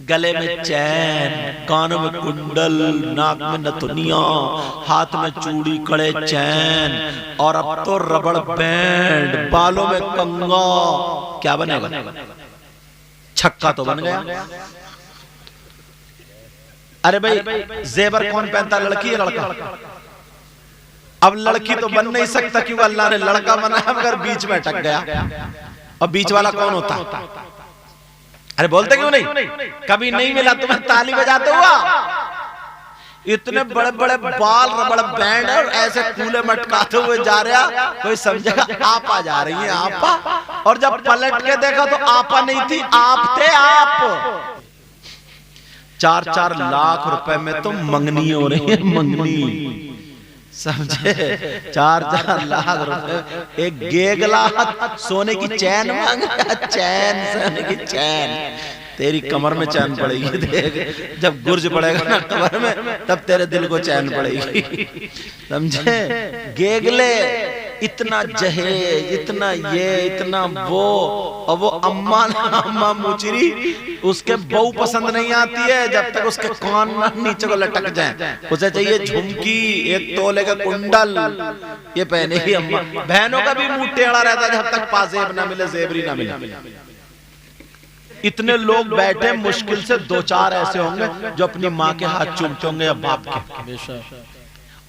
गले में चैन, कानों में कुंडल, नाक में नथुनिया, हाथ में चूड़ी कड़े चैन, और अब तो रबड़ बैंड, बालों में कंगा। क्या बनेगा? छक्का तो बन गया। अरे भाई जेवर कौन पहनता, लड़की या लड़का? अब लड़की तो बन नहीं सकता क्योंकि अल्लाह ने लड़का बनाया, मगर बीच में अटक गया। और बीच वाला कौन होता? अरे बोलते क्यों नहीं? कभी नहीं मिला तुम्हें ताली बजाते हुआ? इतने बड़े बड़े बाल, रबड़ बैंड, और ऐसे कूले मटकाते हुए जा रहा, कोई समझेगा आपा जा रही है, आपा। और जब पलट के देखा तो आपा नहीं थी, आप थे आप। 4-4 लाख रुपए में तो मंगनी हो रही है, मंगनी, समझे? 4-4 लाख रुपए एक गेगला सोने की चैन मांग, चैन, सोने की चैन। तेरी कमर में चैन पड़ेगी, देख जब गुर्ज पड़ेगा ना कमर में, तब तेरे दिल को चैन पड़ेगी, समझे? गेगले, इतना जहेज, इतना ये, इतना वो। और वो अम्मा मुचरी, उसके बहू पसंद नहीं आती है जब तक उसके कान नीचे को लटक जाए। उसे चाहिए झुमकी, 1 तोले का कुंडल, ये पहनेगी अम्मा। बहनों का भी मुंह टेढ़ा रहता है जब तक पाजेब ना मिले, जेबरी ना मिले। इतने लोग बैठे, मुश्किल से 2-4 ऐसे होंगे जो अपनी माँ के हाथ चूमते होंगे या बाप के।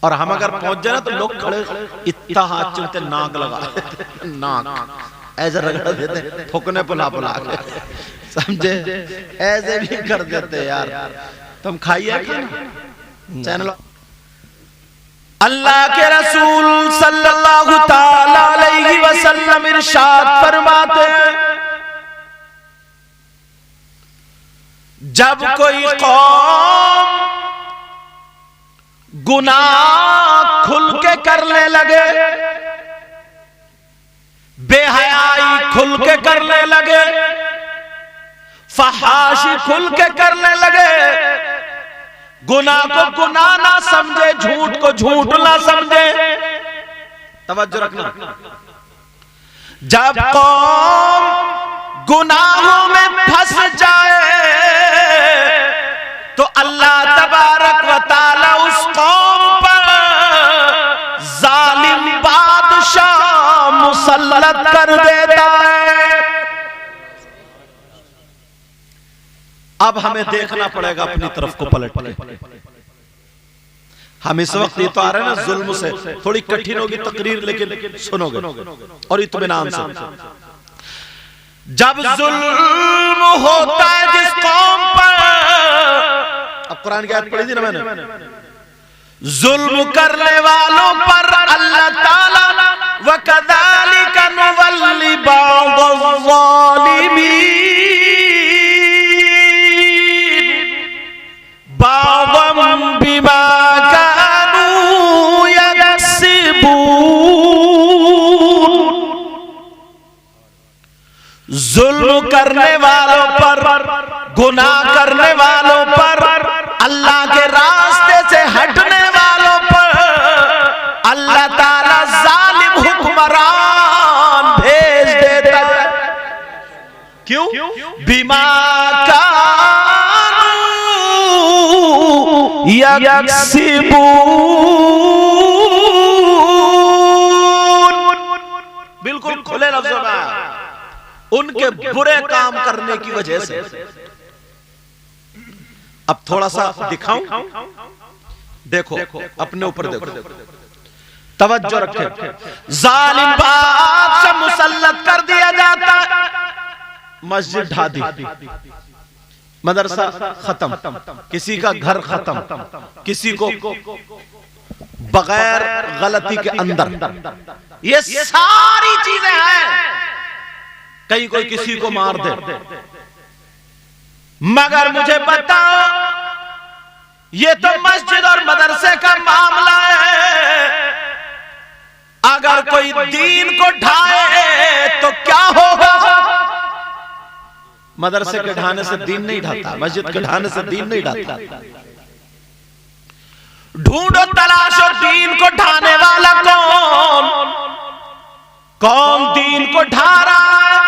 और हम अगर पहुंच जाए ना तो लोग खड़े इतना हाथ चूमते, नाक लगा नाक ऐसे रगड़ देते, फुकने पुला के, समझे? ऐसे भी कर देते यार। तुम खाइए चैनल। अल्लाह के रसूल सल्लल्लाहु ताला अलैहि वसल्लम इरशाद फरमाते हैं, जब कोई कौम गुनाह खुल के करने लगे, बेहयाई खुल के करने लगे, फहाशी खुल के करने लगे, गुनाह को गुनाह ना समझे, झूठ को झूठ ना समझे। तवज्जो रखना, जब कौम गुनाहों में फंस जाए तो अल्लाह तबारक व तआला उस कौम पर जालिम बादशाह मुसल्लत कर देता है। अब हमें देखना पड़ेगा अपनी तरफ को पलट के। हम इस वक्त ये तो आ रहे हैं ना जुल्म से, थोड़ी कठिन होगी तकरीर, लेकिन सुनोगे और इत्मीनान से। जब जुल्म होता है जिस कौम पर, अब कुरान की आयत पढ़ी थी ना मैंने, जुल्म करने वालों पर अल्लाह ताला व कज़ालिका नुवल्ली बाज़-ज़ालिमीन बाज़म बिमा कानू यक्सिबून। जुल्म करने वालों पर, गुनाह करने वालों पर, अल्लाह के रास्ते से हटने वालों पर अल्लाह ताला जालिम हुक्मरान भेज देता है। क्यों? बिमा कानू यक्सिबून, बिल्कुल खुले लफ्जों में, उनके बुरे काम करने की वजह से। अब थोड़ा सा दिखाऊं, देखो अपने ऊपर देखो, तवज्जो रखें। जालिम बादशाह मुसल्लत कर दिया जाता, मस्जिद ढा दी, मदरसा खत्म, किसी का घर खत्म, किसी को बगैर गलती के अंदर, ये सारी चीजें हैं। कहीं कोई किसी को मार दे, मगर मुझे बताओ, ये तो मस्जिद और मदरसे का मामला है। अगर कोई दीन को ढाए तो क्या होगा? मदरसे के ढाने से दीन नहीं ढाता, मस्जिद के ढाने से दीन नहीं ढाता। ढूंढो, तलाशो, दीन को ढाने वाला कौन? कौन दीन को ढा रहा है?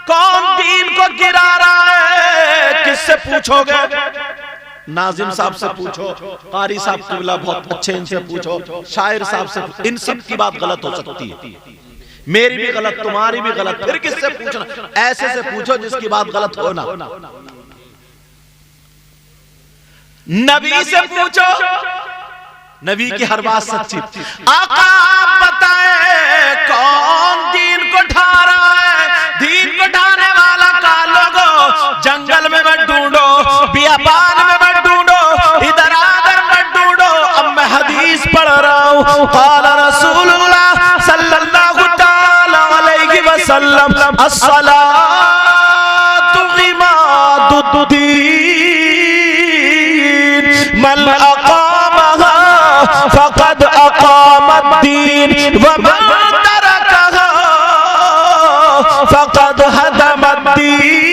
कौन दीन को गिरा रहा है? किस किससे पूछोगे? नाजिम साहब से पूछो, कारी साहब किबला बहुत अच्छे, इनसे पूछो, शायर साहब से। इन सब की बात गलत हो सकती है, मेरी भी गलत, तुम्हारी भी गलत, फिर किससे पूछना? ऐसे से पूछो जिसकी बात गलत हो ना। नबी से पूछो, नबी की हर बात सच्ची। आका आप बताएं कौन दीन को ढा रहा है? दीन को ढाने वाला का लोगो, जंगल में मत ढूंढो, बियाबान में मत ढूंढो, इधर आधर मत ढूंढो। अब मैं हदीस पढ़ रहा हूं, क़ाला रसूलुल्लाह सल्लल्लाहु तआला अलैहि वसल्लम, अस्सलातु इमादुद्दीन, मन अक़ामहा फ़क़द अक़ामद्दीन, व मन तरकहा फ़क़द हदमद्दीन।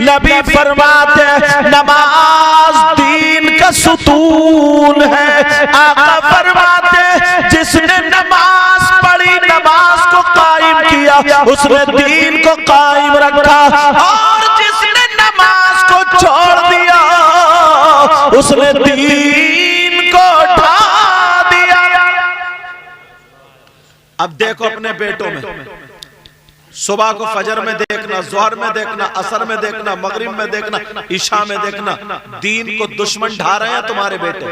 नबी फरमाते नमाज दीन का सुतून है। आका फरमाते जिसने नमाज पढ़ी, नमाज को कायम किया, उसने दीन को कायम रखा, और जिसने नमाज को छोड़ दिया, उसने दीन को ढा दिया। अब देखो अपने बेटों में, सुबह को फजर में देखना, जोहर में देखना, असर में देखना, मगरिब में देखना, ईशा में देखना, दीन को दुश्मन ढा रहे हैं तुम्हारे बेटे।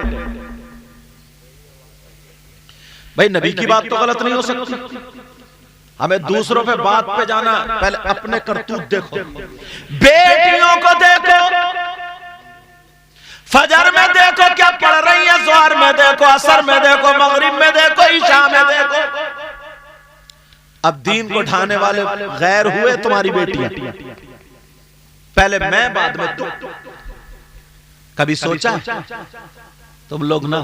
भाई नबी की बात तो गलत नहीं हो सकती, हमें दूसरों पे बात पे जाना, पहले अपने करतूत देखो। बेटियों को देखो, फजर में देखो क्या पढ़ रही है, जोहर में देखो, असर में देखो, मगरिब में देखो, ईशा में देखो। अब दीन को ढाने वाले गैर हुए तुम्हारी बेटियां, पहले मैं बाद में तुम। कभी सोचा तुम लोग ना,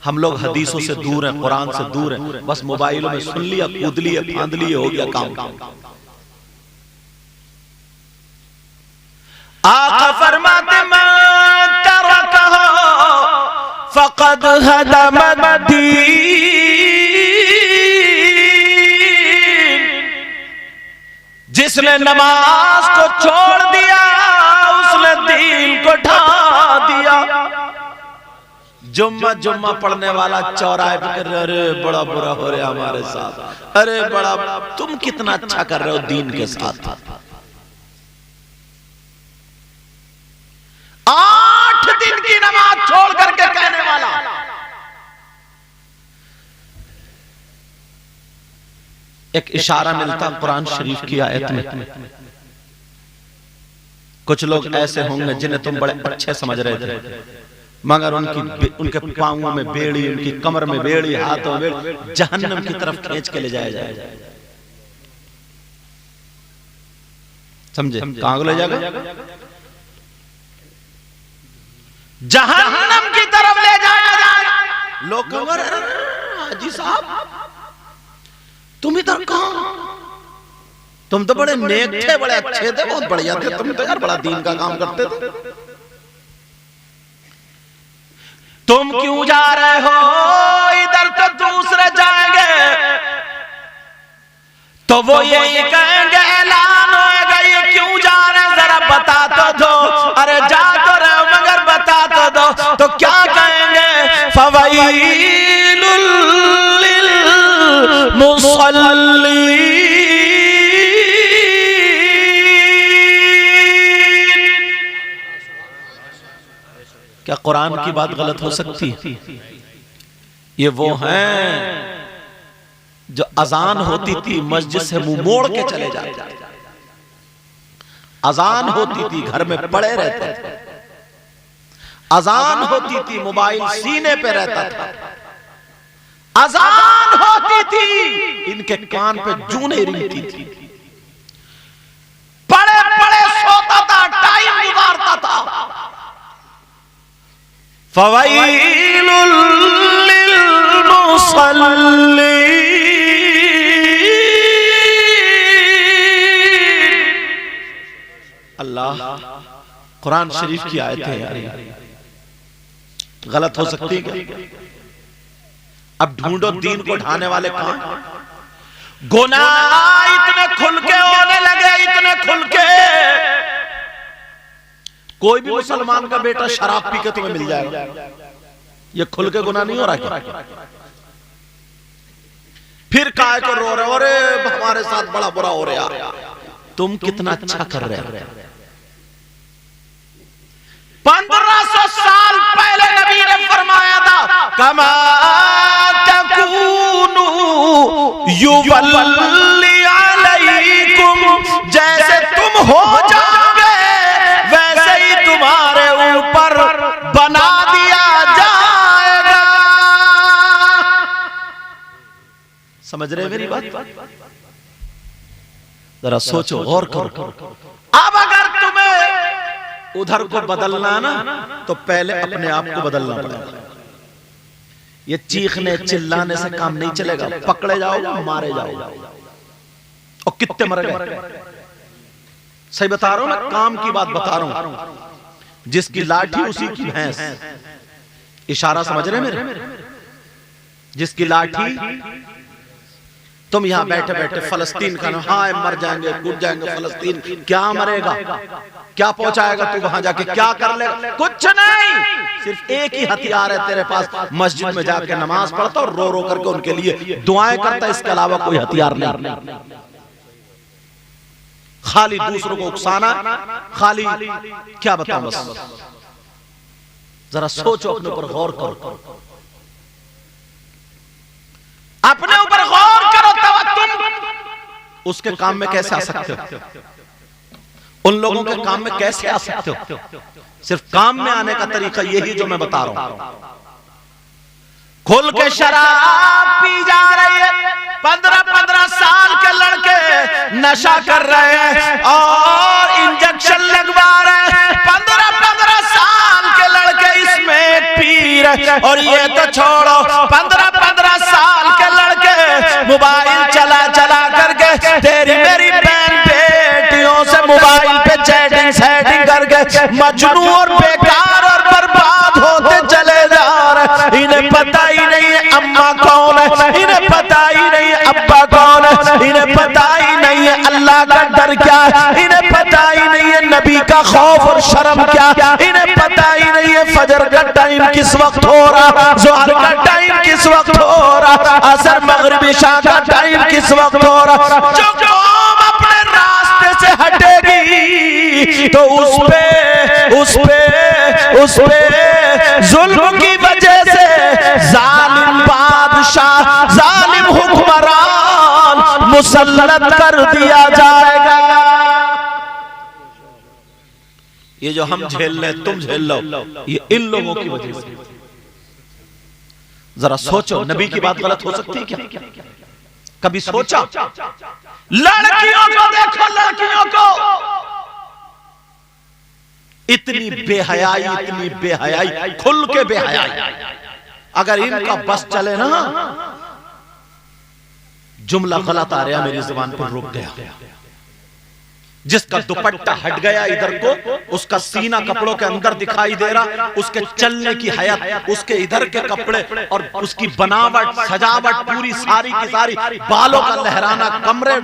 हम लोग हदीसों से दूर हैं, कुरान से दूर हैं, बस मोबाइलों में सुन लिया, कूद लिए, फांद लिए, हो गया काम। आका फरमाते मन तरकहा फ़क़द हदमद्दीन, जिसने नमाज को छोड़ दिया, उसने दीन को ढा दिया। जुम्मा जुम्मा पढ़ने वाला चौराहे पे कर, अरे बड़ा बुरा हो रहा हमारे साथ, अरे बड़ा, तुम कितना अच्छा कर रहे हो दीन के साथ। 8 दिन की नमाज छोड़ करके कहने वाला, एक इशारा मिलता कुरान शरीफ की आयत में। कुछ लोग ऐसे होंगे जिन्हें तुम बड़े अच्छे समझ रहे थे, मगर उनके पांवों में बेड़ी, उनकी कमर में बेड़ी, हाथों में बेड़ी, जहन्नम की तरफ खींच के ले जाया जाए। समझे? कहां को ले जाएगा? जहन्नम की तरफ ले जाया जाए। लोग हाजी साहब तुम इधर कहां? तुम तो बड़े नेक थे, बड़े अच्छे थे, बहुत बढ़िया थे, तुम तो यार बड़ा दीन का काम करते थे, तुम क्यों जा रहे हो इधर? तो दूसरे जाएंगे तो वो यही कहेंगे, ऐलान होगा, ये क्यों जा रहे हैं, जरा बता तो दो। अरे जा तो रहे हो मगर बता तो दो। तो क्या कहेंगे? फवैलुल लिल मुसल्लीन। क्या कुरान की बात गलत हो सकती है? ये वो हैं जो अजान होती थी मस्जिद से मुंह मोड़ के चले जाते, अजान होती थी घर में पड़े रहते थे, अजान होती थी मोबाइल सीने पे रहता था, अजान होती थी इनके कान पे जूं नहीं रिंगती थी, पड़े पड़े सोता था, टाइम गुजारता था। फवैलुल लिल मुसल्लीन। अल्लाह, कुरान शरीफ की आयत है यार, गलत हो सकती है क्या? अब ढूंढो दीन को ढाने वाले कहां? गुनाह इतने खुल के होने लगे, इतने खुल के कोई भी मुसलमान का बेटा शराब पी के तुम्हें मिल जाएगा, ये खुल के गुनाह नहीं हो रहा क्या? फिर काय को रो रहे हो, अरे हमारे साथ बड़ा बुरा हो रहा है। तुम कितना अच्छा कर रहे हो। 1500 साल पहले नबी ने फरमाया था, कमा तकूनु युवल्ली अलैकुम, जैसे तुम हो जाओगे वैसे ही तुम्हारे ऊपर बना दिया जाएगा। समझ रहे मेरी बात? जरा सोचो, गौर करो। अब अगर तुम्हें उधर को बदलना ना, तो पहले अपने आप को बदलना पड़ेगा। ये चीखने चिल्लाने से काम नहीं चलेगा। पकड़े जाओ, मारे जाओ, और कितने मर गए। सही बता रहा हूं मैं, काम की बात बता रहा हूं। जिसकी लाठी उसी की भैंस। इशारा समझ रहे मेरे? जिसकी लाठी, तुम यहां बैठे बैठे फलस्तीन का नाम, हाय मर जाएंगे, कूद जाएंगे फलस्तीन, क्या मरेगा, क्या पहुंचाएगा तू वहां जाके, क्या कर लेगा? कुछ नहीं, सिर्फ एक ही हथियार है तेरे पास, मस्जिद में जाके नमाज पढ़ता और रो रो करके उनके लिए दुआएं करता, इसके अलावा कोई हथियार नहीं। खाली दूसरों को उकसाना, खाली क्या बताऊं, बस जरा सोचो, अपने ऊपर गौर करो, अपने ऊपर गौर करो, तब तुम उसके काम में कैसे आ सकते हो, उन लोगों के काम में कैसे आ सकते हो। सिर्फ काम में आने का तरीका यही जो मैं बता रहा हूं। खुल के शराब पी जा रही है, 15-15 साल के लड़के नशा कर रहे हैं और इंजेक्शन लगवा रहे हैं। 15-15 साल के लड़के इसमें पी रहे, और ये तो छोड़ो, 15-15 साल के लड़के मोबाइल चला चला करके तेरी मेरी बहन बेटियों से मोबाइल पे चैटिंग सेटिंग करके मजनू और बेकार और बर्बाद होते चले जा रहे। इन्हें पता ही नहीं है अम्मा कौन है, इन्हें पता ही नहीं है अब्बा कौन है, इन्हें पता ही नहीं है अल्लाह का डर क्या है, इन्हें पता ही नहीं है नबी का खौफ और शर्म क्या, इन्हें पता ही नहीं है फजर का टाइम किस वक्त हो रहा, ज़ोहर का टाइम किस वक्त हो रहा, असर मगरिब इशा का टाइम किस वक्त हो रहा। जो कौम अपने रास्ते से हटेगी तो उस पे जुल्म की वजह से जालिम बादशाह, जालिम हुक्मरान मुसल्लत कर दिया जाएगा। ये जो हम झेल रहे, तुम झेल लो, ये इन लोगों की वजह से। जरा सोचो, नबी की बात गलत हो सकती है क्या? कभी सोचा? लड़कियों को देखो, लड़कियों को इतनी बेहयाई, खुल के बेहयाई। अगर इनका बस चले ना, जुमला गलत आ रहा मेरी जुबान पर, रुक गया। जिसका दुपट्टा हट गया इधर को, उसका सीना कपड़ों के अंदर दिखाई दे रहा, उसके चलने की हयत, उसके इधर के कपड़े और उसकी बनावट, सजावट पूरी सारी की सारी, बालों का लहराना, कमरे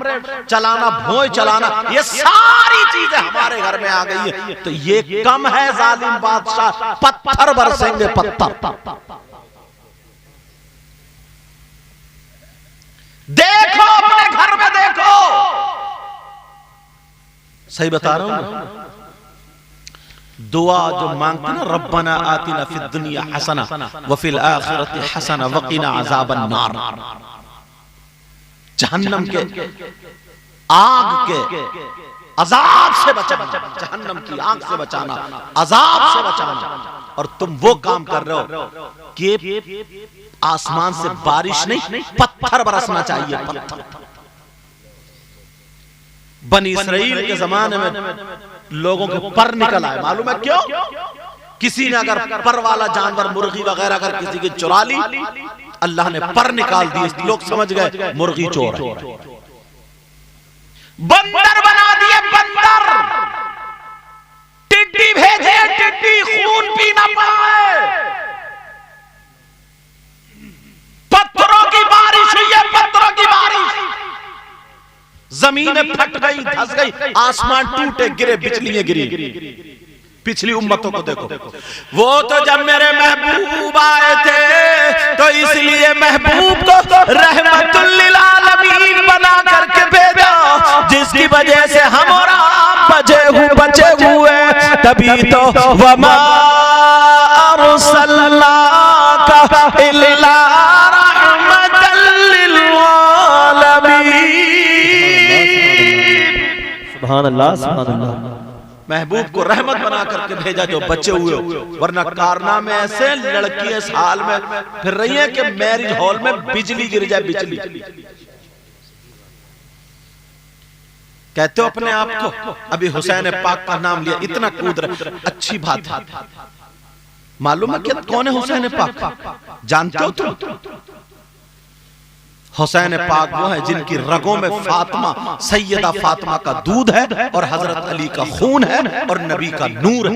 चलाना, भोंय चलाना, ये सारी चीजें हमारे घर में आ गई है। तो ये कम है जालिम बादशाह, पत्थर बरसेंगे, पत्थर। देखो अपने घर में, देखो, सही बता रहा हूं। दुआ जो मांगते ना, रब्बना आतिना फिद दुनिया हसना व फिल आखिरति हसना वकीना अज़ाबन नार। जहन्नम के आग के अजाब से बचाना, जहन्नम की आग से बचाना, अजाब से बचाना। और तुम वो काम कर रहे हो कि आसमान से बारिश नहीं, पत्थर बरसना चाहिए, पत्थर। बनी इसराइल के जमाने में लोगों के पर निकल आए, मालूम है क्यों? किसी ने अगर पर वाला जानवर, मुर्गी वगैरह अगर किसी की चुरा ली, अल्लाह ने पर निकाल दिए, लोग समझ गए मुर्गी चोर है। बंदर बना दिए, बंदर, टिड्डी भेजे, टिड्डी खून पी ना पाए, पत्थरों की बारिश हुई है, पत्थरों की बारिश, जमीनें फट गई, धस गई, आसमान टूटे गिरे, बिजलियां गिरी। पिछली उम्मतों को देखो, वो तो जब मेरे महबूब आए थे तो इसलिए महबूब को रहमतुल लिल आलमीन बना करके भेजा, जिसकी वजह से हम और आप बचे हुए। तभी तो वमा अरसलनाका इल्ला रहमतल लिल आलमीन। सुभान अल्लाह, सुभान अल्लाह। महबूब को रहमत बना करके भेजा जो बचे हुए, वरना कारनामे ऐसे लड़की इस हाल में फिर रही है कि मैरिज हॉल में बिजली गिर जाए, बिजली। कहते हो अपने आप को अभी हुसैन पाक का नाम लिया, इतना कूद रहे, अच्छी बात है। मालूम है क्या कौन है हुसैन पाक? जानते हो तुम? हुसैन पाक वो है जिनकी रगों में फातिमा, सैयदा फातिमा का दूध है और हजरत अली का खून है और नबी का नूर है।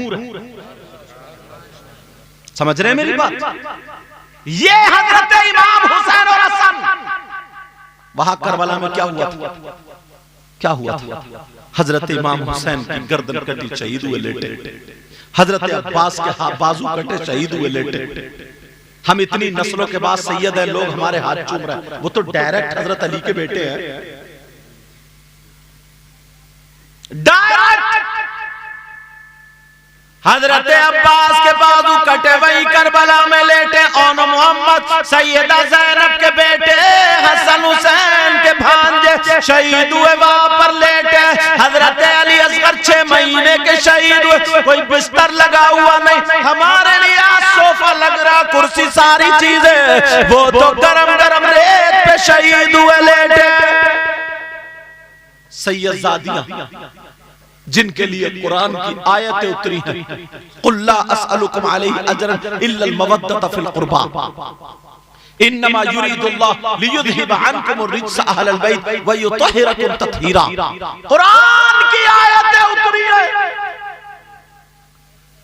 समझ रहे हैं मेरी बात? ये हजरत इमाम हुसैन और हसन। वहां करबला में क्या हुआ था? क्या हुआ था? हजरत इमाम हुसैन की गर्दन कटी, शहीद हुए लेटे। हजरत अब्बास के बाजू कटे, शहीद हुए लेटे। हम इतनी नस्लों के बाद सैयद है, लोग हमारे हाथ चूम रहे हैं, वो तो डायरेक्ट हजरत अली के बेटे हैं। डायरेक्ट हजरत अब्बास के बाजू कटे, वही करबला में लेटे। और मोहम्मद सैयदा ज़ैनब के बेटे हसन हुसैन के भांजे शहीद हुए, वहां पर लेटे। हजरत अली असगर 6 महीने के शहीद हुए, कोई बिस्तर लगा हुआ नहीं, हमारे लिए सोफा लग रहा, कुर्सी, सारी चीजें। वो तो गरम गरम रेत पे शहीद हुए लेटे। सैयदजादियां जिनके लिए कुरान की आयतें उतरी हैं, कुल ला अस्अलुकुम अलैहि अजरन इल्लल मवद्दत फिल कुर्बा इन्नमा युरीदुल्लाह लियुज़हिबा अन्कुम अर्रिज्स अहलल बैत व युतहिरकुम तत्हीरा। कुरान की आयतें उतरी हैं,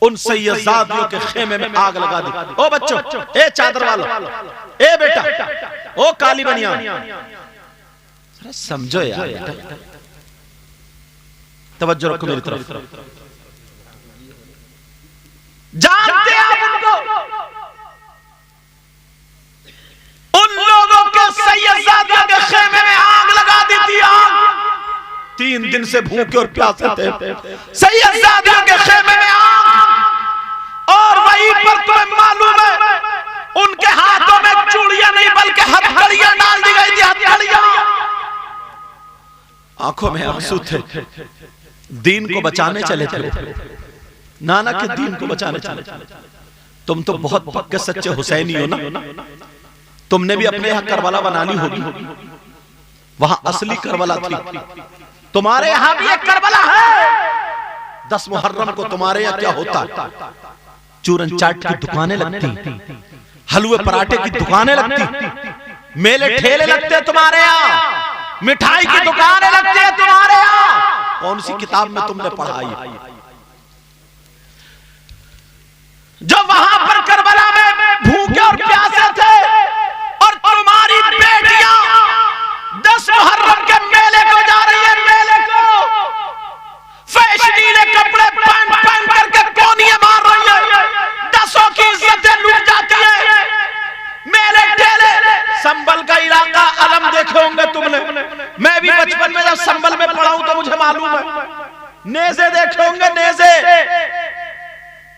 उन सैयदजादियों के खेमे में आग लगा दी। ओ बच्चों, ए चादर वालों, ए बेटा, ओ काली बनियान, जरा समझो यार बेटा, तवज्जो रखो मेरी तरफ। जानते हैं आप उनको? उन लोगों के सैयदजादियों के खेमे में आग लगा दी थी। आग 3 दिन से भूखे और प्यासे थे, सैयदजादियों के खेमे में आग। और वहीं पर तुम्हें मालूम है उनके हाथों में चूड़ियां नहीं बल्कि हथकड़ियां डाल दी गई थी, हथकड़ियां। आंखों में आंसू थे, दीन को बचाने चले थे, नाना के दीन को बचाने चले। तुम तो बहुत पक्के सच्चे हुसैनी हो ना, तुमने भी अपने यहाँ करबला बना ली होगी। वहां असली करबला थी, तुम्हारे यहाँ भी एक करबला है। 10 मुहर्रम को तुम्हारे यहाँ क्या होता? चूरन चाट की दुकानें लगती, हलवे पराठे की दुकानें लगती, मेले ठेले लगते तुम्हारे यहाँ, मिठाई की दुकानें लगती है तुम्हारे यहाँ। कौन सी किताब में तुमने पढ़ा है? जो वहां पर करबला में भूखे और प्यासे थे और तुम्हारी बेटियां 10 मुहर्रम के मेले को जा रही है, मेले को फैशनीले कपड़े पहन करके कोनियां मार रही है, 10 की इज्जतें लूट जाती है। मेले ठेले, संबल का इलाका, अलम देखे होंगे तुमने। मैं भी बचपन में जब संबल में पढ़ा हूं तो मुझे मालूम है। नेज़े देखे होंगे, नेज़े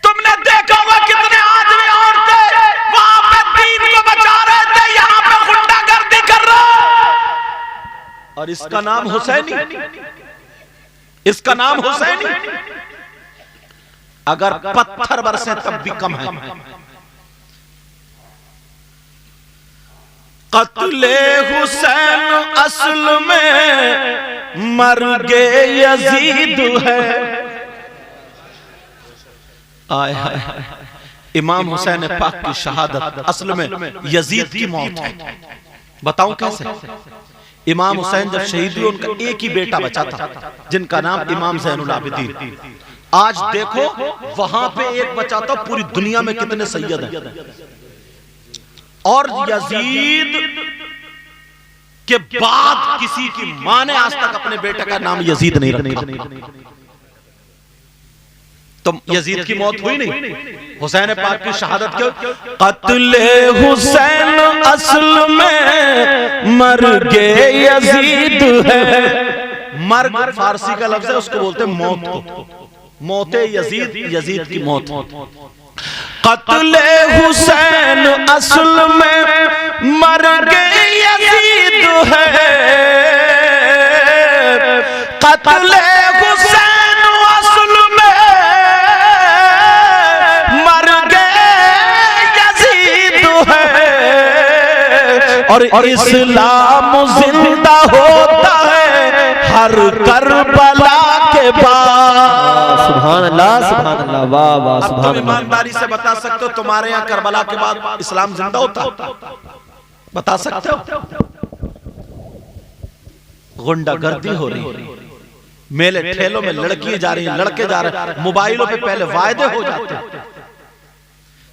तुमने देखा होगा। कितने आदमी औरतें वहां पे दीन को बचा रहे थे, यहां पे गुंडागर्दी कर रहे। और इसका नाम हुसैनी, इसका नाम हुसैनी। अगर पत्थर बरसे तब भी कम है। कत्ले हुसैन असल में मर्गे यजीद है। आय हाय, इमाम हुसैन पाक की शहादत असल में यजीद की मौत है। बताऊं कैसे? इमाम हुसैन जब शहीद हुए उनका एक ही बेटा बचा था जिनका नाम इमाम ज़ैनुल आबिदीन। आज देखो वहां पे एक बचा था, पूरी दुनिया में कितने सैयद हैं। और यजीद के बाद किसी की मां ने आज तक अपने बेटे का नाम यजीद नहीं रखा। तो यजीद की मौत हुई नहीं, हुसैन पाक की शहादत क्यों? कत्ले हुसैन असल में मर्गे यजीद है। मर्ग फारसी का लफ्ज है, उसको बोलते हैं मौत को। मौते यजीद, यजीद की मौत। कत्ले हुसैन असल में मर्गे यजीद है। कत्ले हुसैन असल में मर्गे यजीद है। और इस्लाम जिंदा होता है हर करबला के बाद। सुभान अल्लाह, सुभान अल्लाह, वाह वाह, अब सुभान तुम अल्लाह। ईमानदारी से बता सकते हो तुम्हारे यहाँ करबला के बाद इस्लाम जिंदा होता? बता सकते हो? गुंडागर्दी हो रही है, मेले ठेलों में लड़कियां जा रही हैं, लड़के जा रहे हैं, मोबाइलों पे पहले वायदे हो जाते हैं।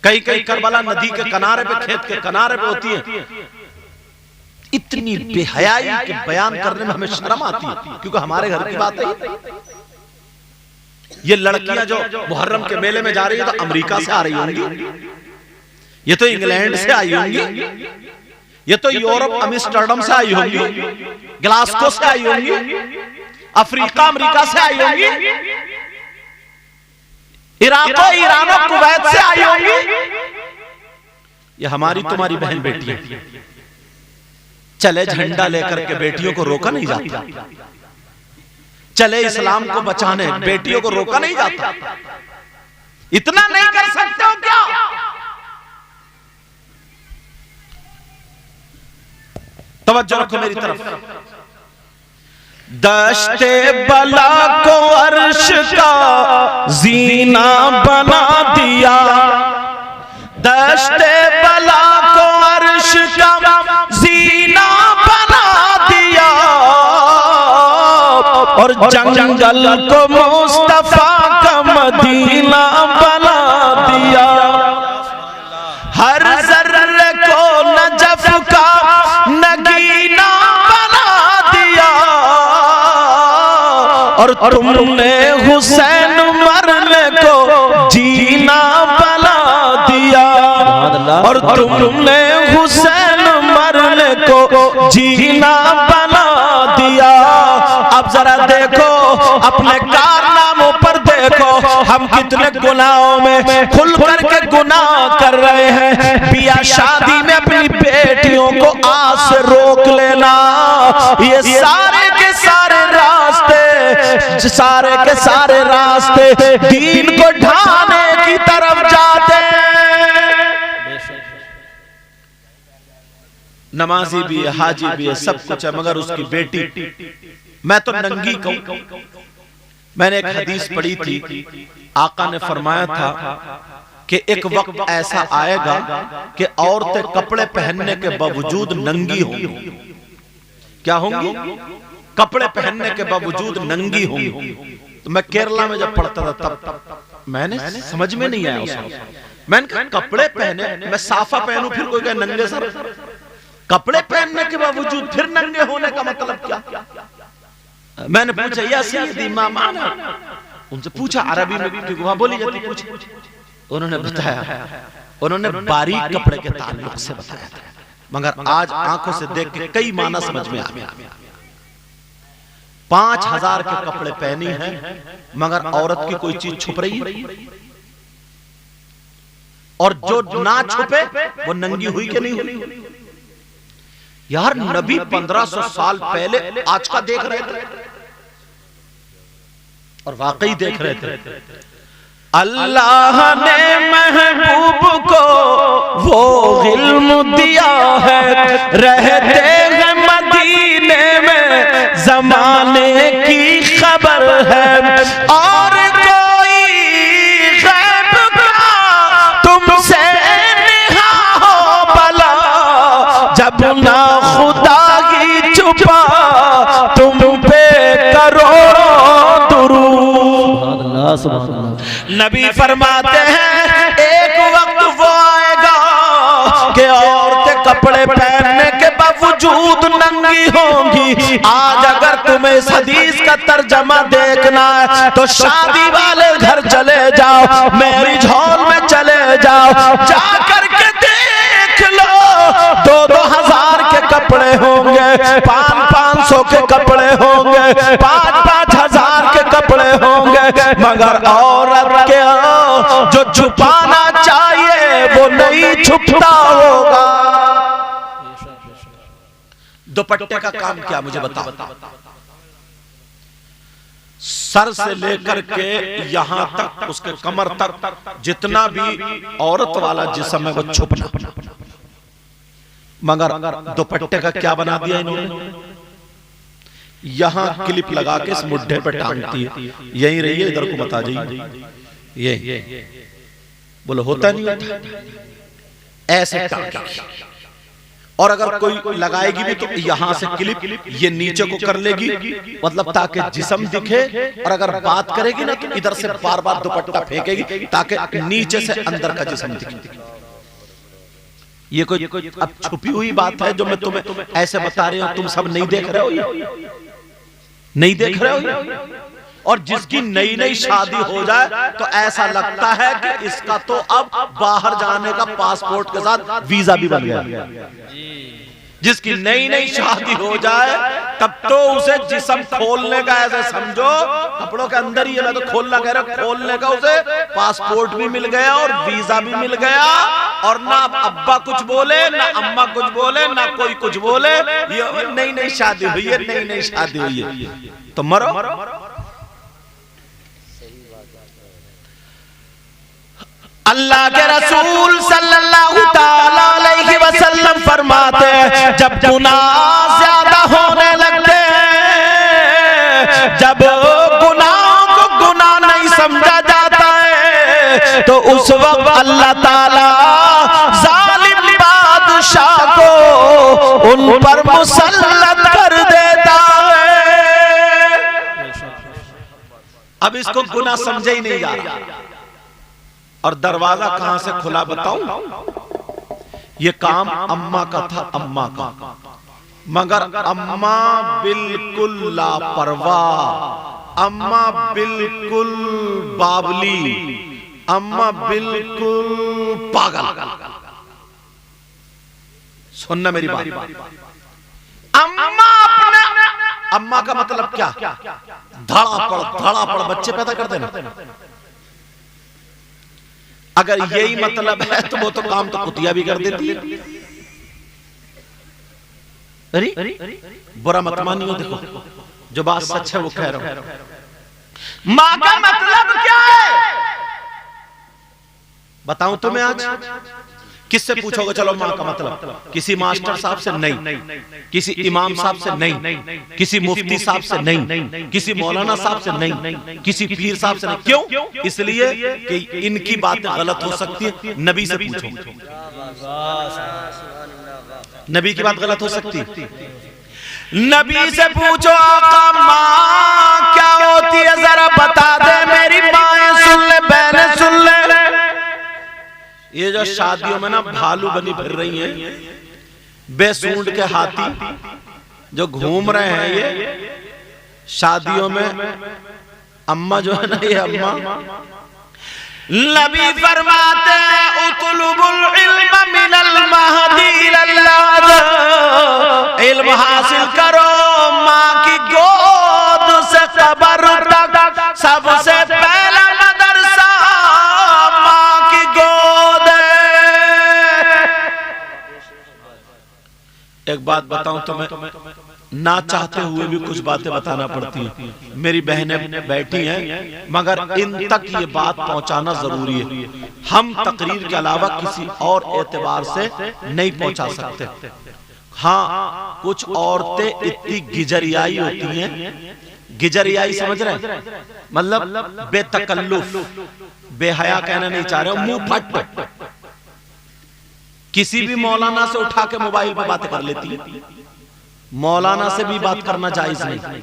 कई कई करबला नदी के किनारे पे, खेत के किनारे पे होती है। इतनी बेहयाई के बयान करने में हमें शर्म आती है, क्योंकि हमारे घर की बात है। ये लड़कियां जो मुहर्रम के मेले में जा रही है तो अमेरिका से आ रही होंगी, ये तो इंग्लैंड से आई होंगी, ये तो यूरोप एम्स्टर्डम से आई होंगी, ग्लासगो से आई होंगी, अफ्रीका अमेरिका से आई होंगी, इराको ईरानो कुवैत से आई होंगी। ये हमारी तुम्हारी बहन बेटियां। चले झंडा लेकर के बेटियों को रोका नहीं जाता, चले इस्लाम को बचाने बेटियों को रोका नहीं जाता। इतना नहीं कर सकते हो क्या? तवज्जो रखो मेरी तरफ। दश्ते बला को अर्श का जीना बना दिया। दश्ते बला को अर्श का जीना बना दिया। और जंगल को मुस्तफा का मदीना बना दिया। हर जर्रे को नजफ का नगीना बना दिया। और तुमने हुसैन मरने को जीना बना दिया। और तुमने हुसैन मरने को जीना बना दिया। अब जरा देखो अपने कारनामों पर देखो, हम कितने गुनाहों में खुल करके गुनाह कर रहे हैं। पिया शादी में अपनी बेटियों को आज से रोक लेना। ये सारे के सारे रास्ते, सारे के सारे रास्ते दीन को ढाने की तरफ जाते हैं। नमाजी भी है, हाजी भी है, सब कुछ है, मगर उसकी बेटी, मैं तो नंगी कहूं। मैंने एक हदीस पढ़ी थी, आका ने फरमाया था कि एक वक्त ऐसा आएगा कि औरतें कपड़े पहनने के बावजूद नंगी होंगी। क्या होंगी? कपड़े पहनने के बावजूद नंगी होंगी। तो मैं केरला में जब पढ़ता था तब मैंने समझ में नहीं आया उस वक्त। मैंने कहा कपड़े पहने, मैं साफा पहनूं फिर कोई कहे नंगे सर। कपड़े पहनने के बावजूद फिर नंगे होने का मतलब क्या? मैंने पूछा या सैयदी मा माना, उनसे पूछा अरबी में, क्योंकि वहां बोली जाती, पूछा। उन्होंने बताया, उन्होंने बारीक कपड़े के ताल्लुक से बताया था, मगर आज आंखों से देख के कई माना समझ में आ गया। 5000 के कपड़े पहनी हैं, मगर औरत की कोई चीज छुप रही है, और जो ना छुपे वो नंगी हुई कि नहीं हुई? यार नबी 1500 साल पहले आज का देख रहे थे, और वाकई देख रहे थे। अल्लाह ने महबूब को वो इल्म दिया है, रहते हैं मदीने में जमाने की खबर है। और कोई गैब का तुमसे निहा हो भला, जब ना खुदा ही छुपा तुम पे करोड़ों दुरूद। नबी फरमाते हैं एक वक्त वो आएगा कि औरतें कपड़े पहनने के बावजूद नंगी होंगी। आज अगर तुम्हें इस हदीस का तर्जमा देखना है तो शादी वाले घर चले जाओ। मैरिज हॉल में चले जाओ, जाकर के देख लो 2-2 हजार के कपड़े होंगे, 500-500 के कपड़े होंगे, 5-5 हजार के कपड़े होंगे, मगर औरत के जो छुपाना चाहिए वो नहीं छुपता होगा। दुपट्टे का काम क्या मुझे बताओ। सर से लेकर के यहां तक उसके कमर तक जितना भी औरत वाला जिस्म है वो छुपना, मगर दुपट्टे का क्या बना दिया इन्होंने, यहां क्लिप लगा के इस मुड्ढे पे टांगती है, यही रही है, इधर को बता जाइए, ये बोलो होता नहीं होता ऐसे टांगेगी। और अगर कोई लगाएगी भी तो यहां से क्लिप ये नीचे को कर लेगी, मतलब ताकि जिस्म दिखे, और अगर बात करेगी ना तो इधर से बार बार दुपट्टा फेंकेगी ताकि नीचे से अंदर का जिस्म दिखे। ये कोई अब छुपी हुई बात है जो मैं तुम्हें ऐसे बता रही हूं, तुम सब नहीं देख रहे हो, नहीं देख रहे हो। और जिसकी नई नई शादी हो जाए तो ऐसा लगता है कि इसका तो अब बाहर जाने का पासपोर्ट के साथ वीजा भी बन गया। जिसकी नई नई शादी हो जाए तब तो उसे जिस्म खोलने का, ऐसे समझो कपड़ों के अंदर ही, मैं तो खोलना कह रहा हूं, खोलने का उसे पासपोर्ट भी मिल गया और वीजा भी मिल गया, और ना अब्बा कुछ बोले ना अम्मा कुछ बोले ना कोई कुछ बोले, ये नई नई शादी हुई है, नई नई शादी हुई है तो मरो। अल्लाह के रसूल सल्लल्लाहु ताला अलैहि वसल्लम फरमाते हैं, जब गुनाह ज्यादा होने लगते हैं, जब गुनाहों को गुनाह नहीं समझा जाता है, तो उस वक्त अल्लाह ताला जालिम बादशाह को उन पर मुसल्लत कर देता है। अब इसको गुनाह समझे ही नहीं जा रहा, और दरवाजा कहां से खुला बताऊं, ये काम अम्मा का था, अम्मा का, मगर अम्मा बिल्कुल लापरवाह, अम्मा बिल्कुल बावली, अम्मा बिल्कुल पागल। सुनना मेरी बात, अम्मा का मतलब क्या, धड़ापड़ बच्चे पैदा कर देना। अगर यही मतलब है तो वो तो काम तो कुतिया भी कर देती है। अरे बुरा मत मानियो, देखो जो बात सच है वो कह रहा हूं। मां का मतलब क्या है बताऊं तुम्हें आज, किससे पूछोगे, चलो मां का मतलब, किसी मास्टर साहब से नहीं, किसी इमाम साहब से नहीं, किसी मुफ्ती साहब से नहीं, किसी मौलाना साहब से नहीं, किसी पीर साहब से नहीं। क्यों? इसलिए कि इनकी बातें गलत हो सकती है। नबी से पूछो, नबी की बात गलत हो सकती है। नबी से पूछो आका माँ क्या होती है, जरा बता दे, मेरी माएं सुन ले, बहनें सुन ले। ये जो शादियों में ना भालू बनी फिर रही हैं, बेसूंड के हाथी जो घूम रहे हैं, ये शादियों में अम्मा जो है ना, ये अम्मा, नबी फरमाते हैं उतलुबुल इल्म मिनल महदी इलल लाद, इल्म हासिल करो माँ की गोद से कब्र तक, सबसे पहला मदरसा माँ की गोद। एक बात बताऊं तुम्हें, ना चाहते हुए भी कुछ बातें बताना पड़ती हैं। मेरी बहनें बैठी हैं, मगर इन तक ये बात पहुंचाना जरूरी है। हम तकरीर के अलावा किसी और एतबार से नहीं पहुंचा सकते। हाँ, कुछ औरतें इतनी गिजरियाई होती हैं, गिजरियाई समझ रहे हैं, मतलब बेतकल्लुफ, बेहया कहना नहीं चाह रहे, मुंह फट, किसी भी मौलाना से उठा के मोबाइल पे बातें कर लेती है। मौलाना से भी बात करना जायज नहीं,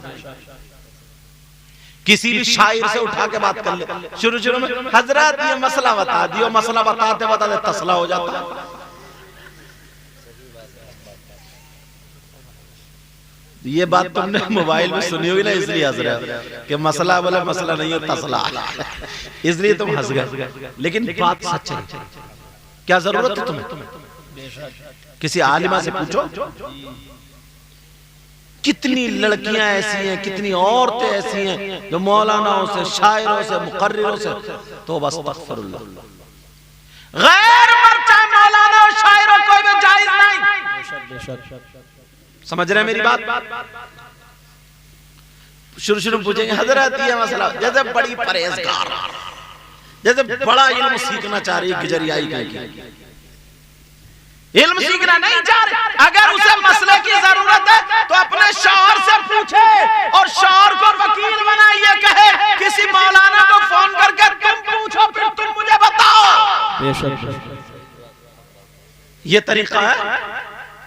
किसी भी शायर से उठा के बात कर ले। शुरू शुरू में हजरत ये मसला बता दियो, मसला बताते बताते तसला हो जाता है। ये बात तुमने मोबाइल में सुनी होगी ना, इसलिए हंस रहे हो कि मसला बोले मसला नहीं है तसला, इसलिए तुम हंस गए। लेकिन बात सच है। क्या जरूरत है तुम्हें? किसी आलिमा से पूछो, कितनी लड़कियां ऐसी हैं, कितनी औरतें ऐसी हैं जो मौलानाओं से, शायरों से, मुकर्रिरों से तो बस अस्तगफिरुल्लाह, गैर मर्चा मौलाना और शायरों को भी जायज नहीं। समझ रहे हैं मेरी बात? शुरू पूछेंगे हजरत ये मसला, जैसे बड़ी परहेजगार, जैसे बड़ा इल्म सीखना चाह रही गुजरियाई की, इल्म सीखना नहीं चाह रही, अगर उसे मसले की जरूरत है तो अपने शौहर से पूछे और शौहर को वकील बनाइए, कहे किसी मौलाना को फोन करके तुम पूछो फिर तुम मुझे बताओ। ये तरीका है,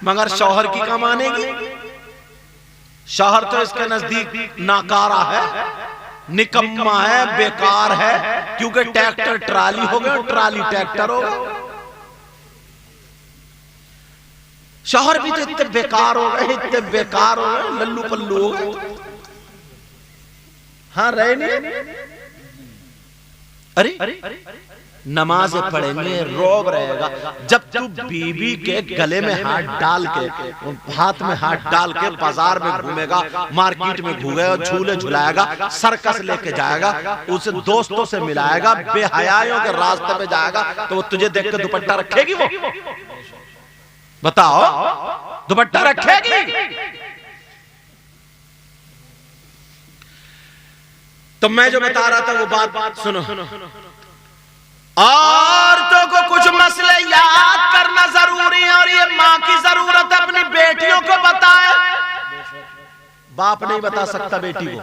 मगर शौहर की क्या मानेगी? शौहर तो इसके नजदीक नाकारा है, निकम्मा है, बेकार है, क्योंकि ट्रैक्टर ट्राली हो गया, ट्राली ट्रैक्टर हो गया। शौहर भी तो इतने बेकार हो गए, इतने बेकार हो गए, लल्लू पल्लू हो गए। हाँ रहे नहीं। अरे नमाज पढ़ेंगे, रोब रहेगा, जब तू बीबी के गले में हाथ डाल के, हाथ में हाथ डाल के बाजार में घूमेगा, मार्केट में घूमेगा, झूले झुलाएगा, सर्कस लेके जाएगा, उसे दोस्तों से मिलाएगा, बेहयाइयों के रास्ते में जाएगा, तो वो तुझे देख के दुपट्टा रखेगी? वो बताओ, दुपट्टा रखेगी? तो मैं जो बता रहा था वो बात सुनो। औरतों को कुछ मसले याद करना जरूरी है, और ये माँ की जरूरत है अपनी बेटियों को बताए। बाप नहीं बता सकता बेटी को,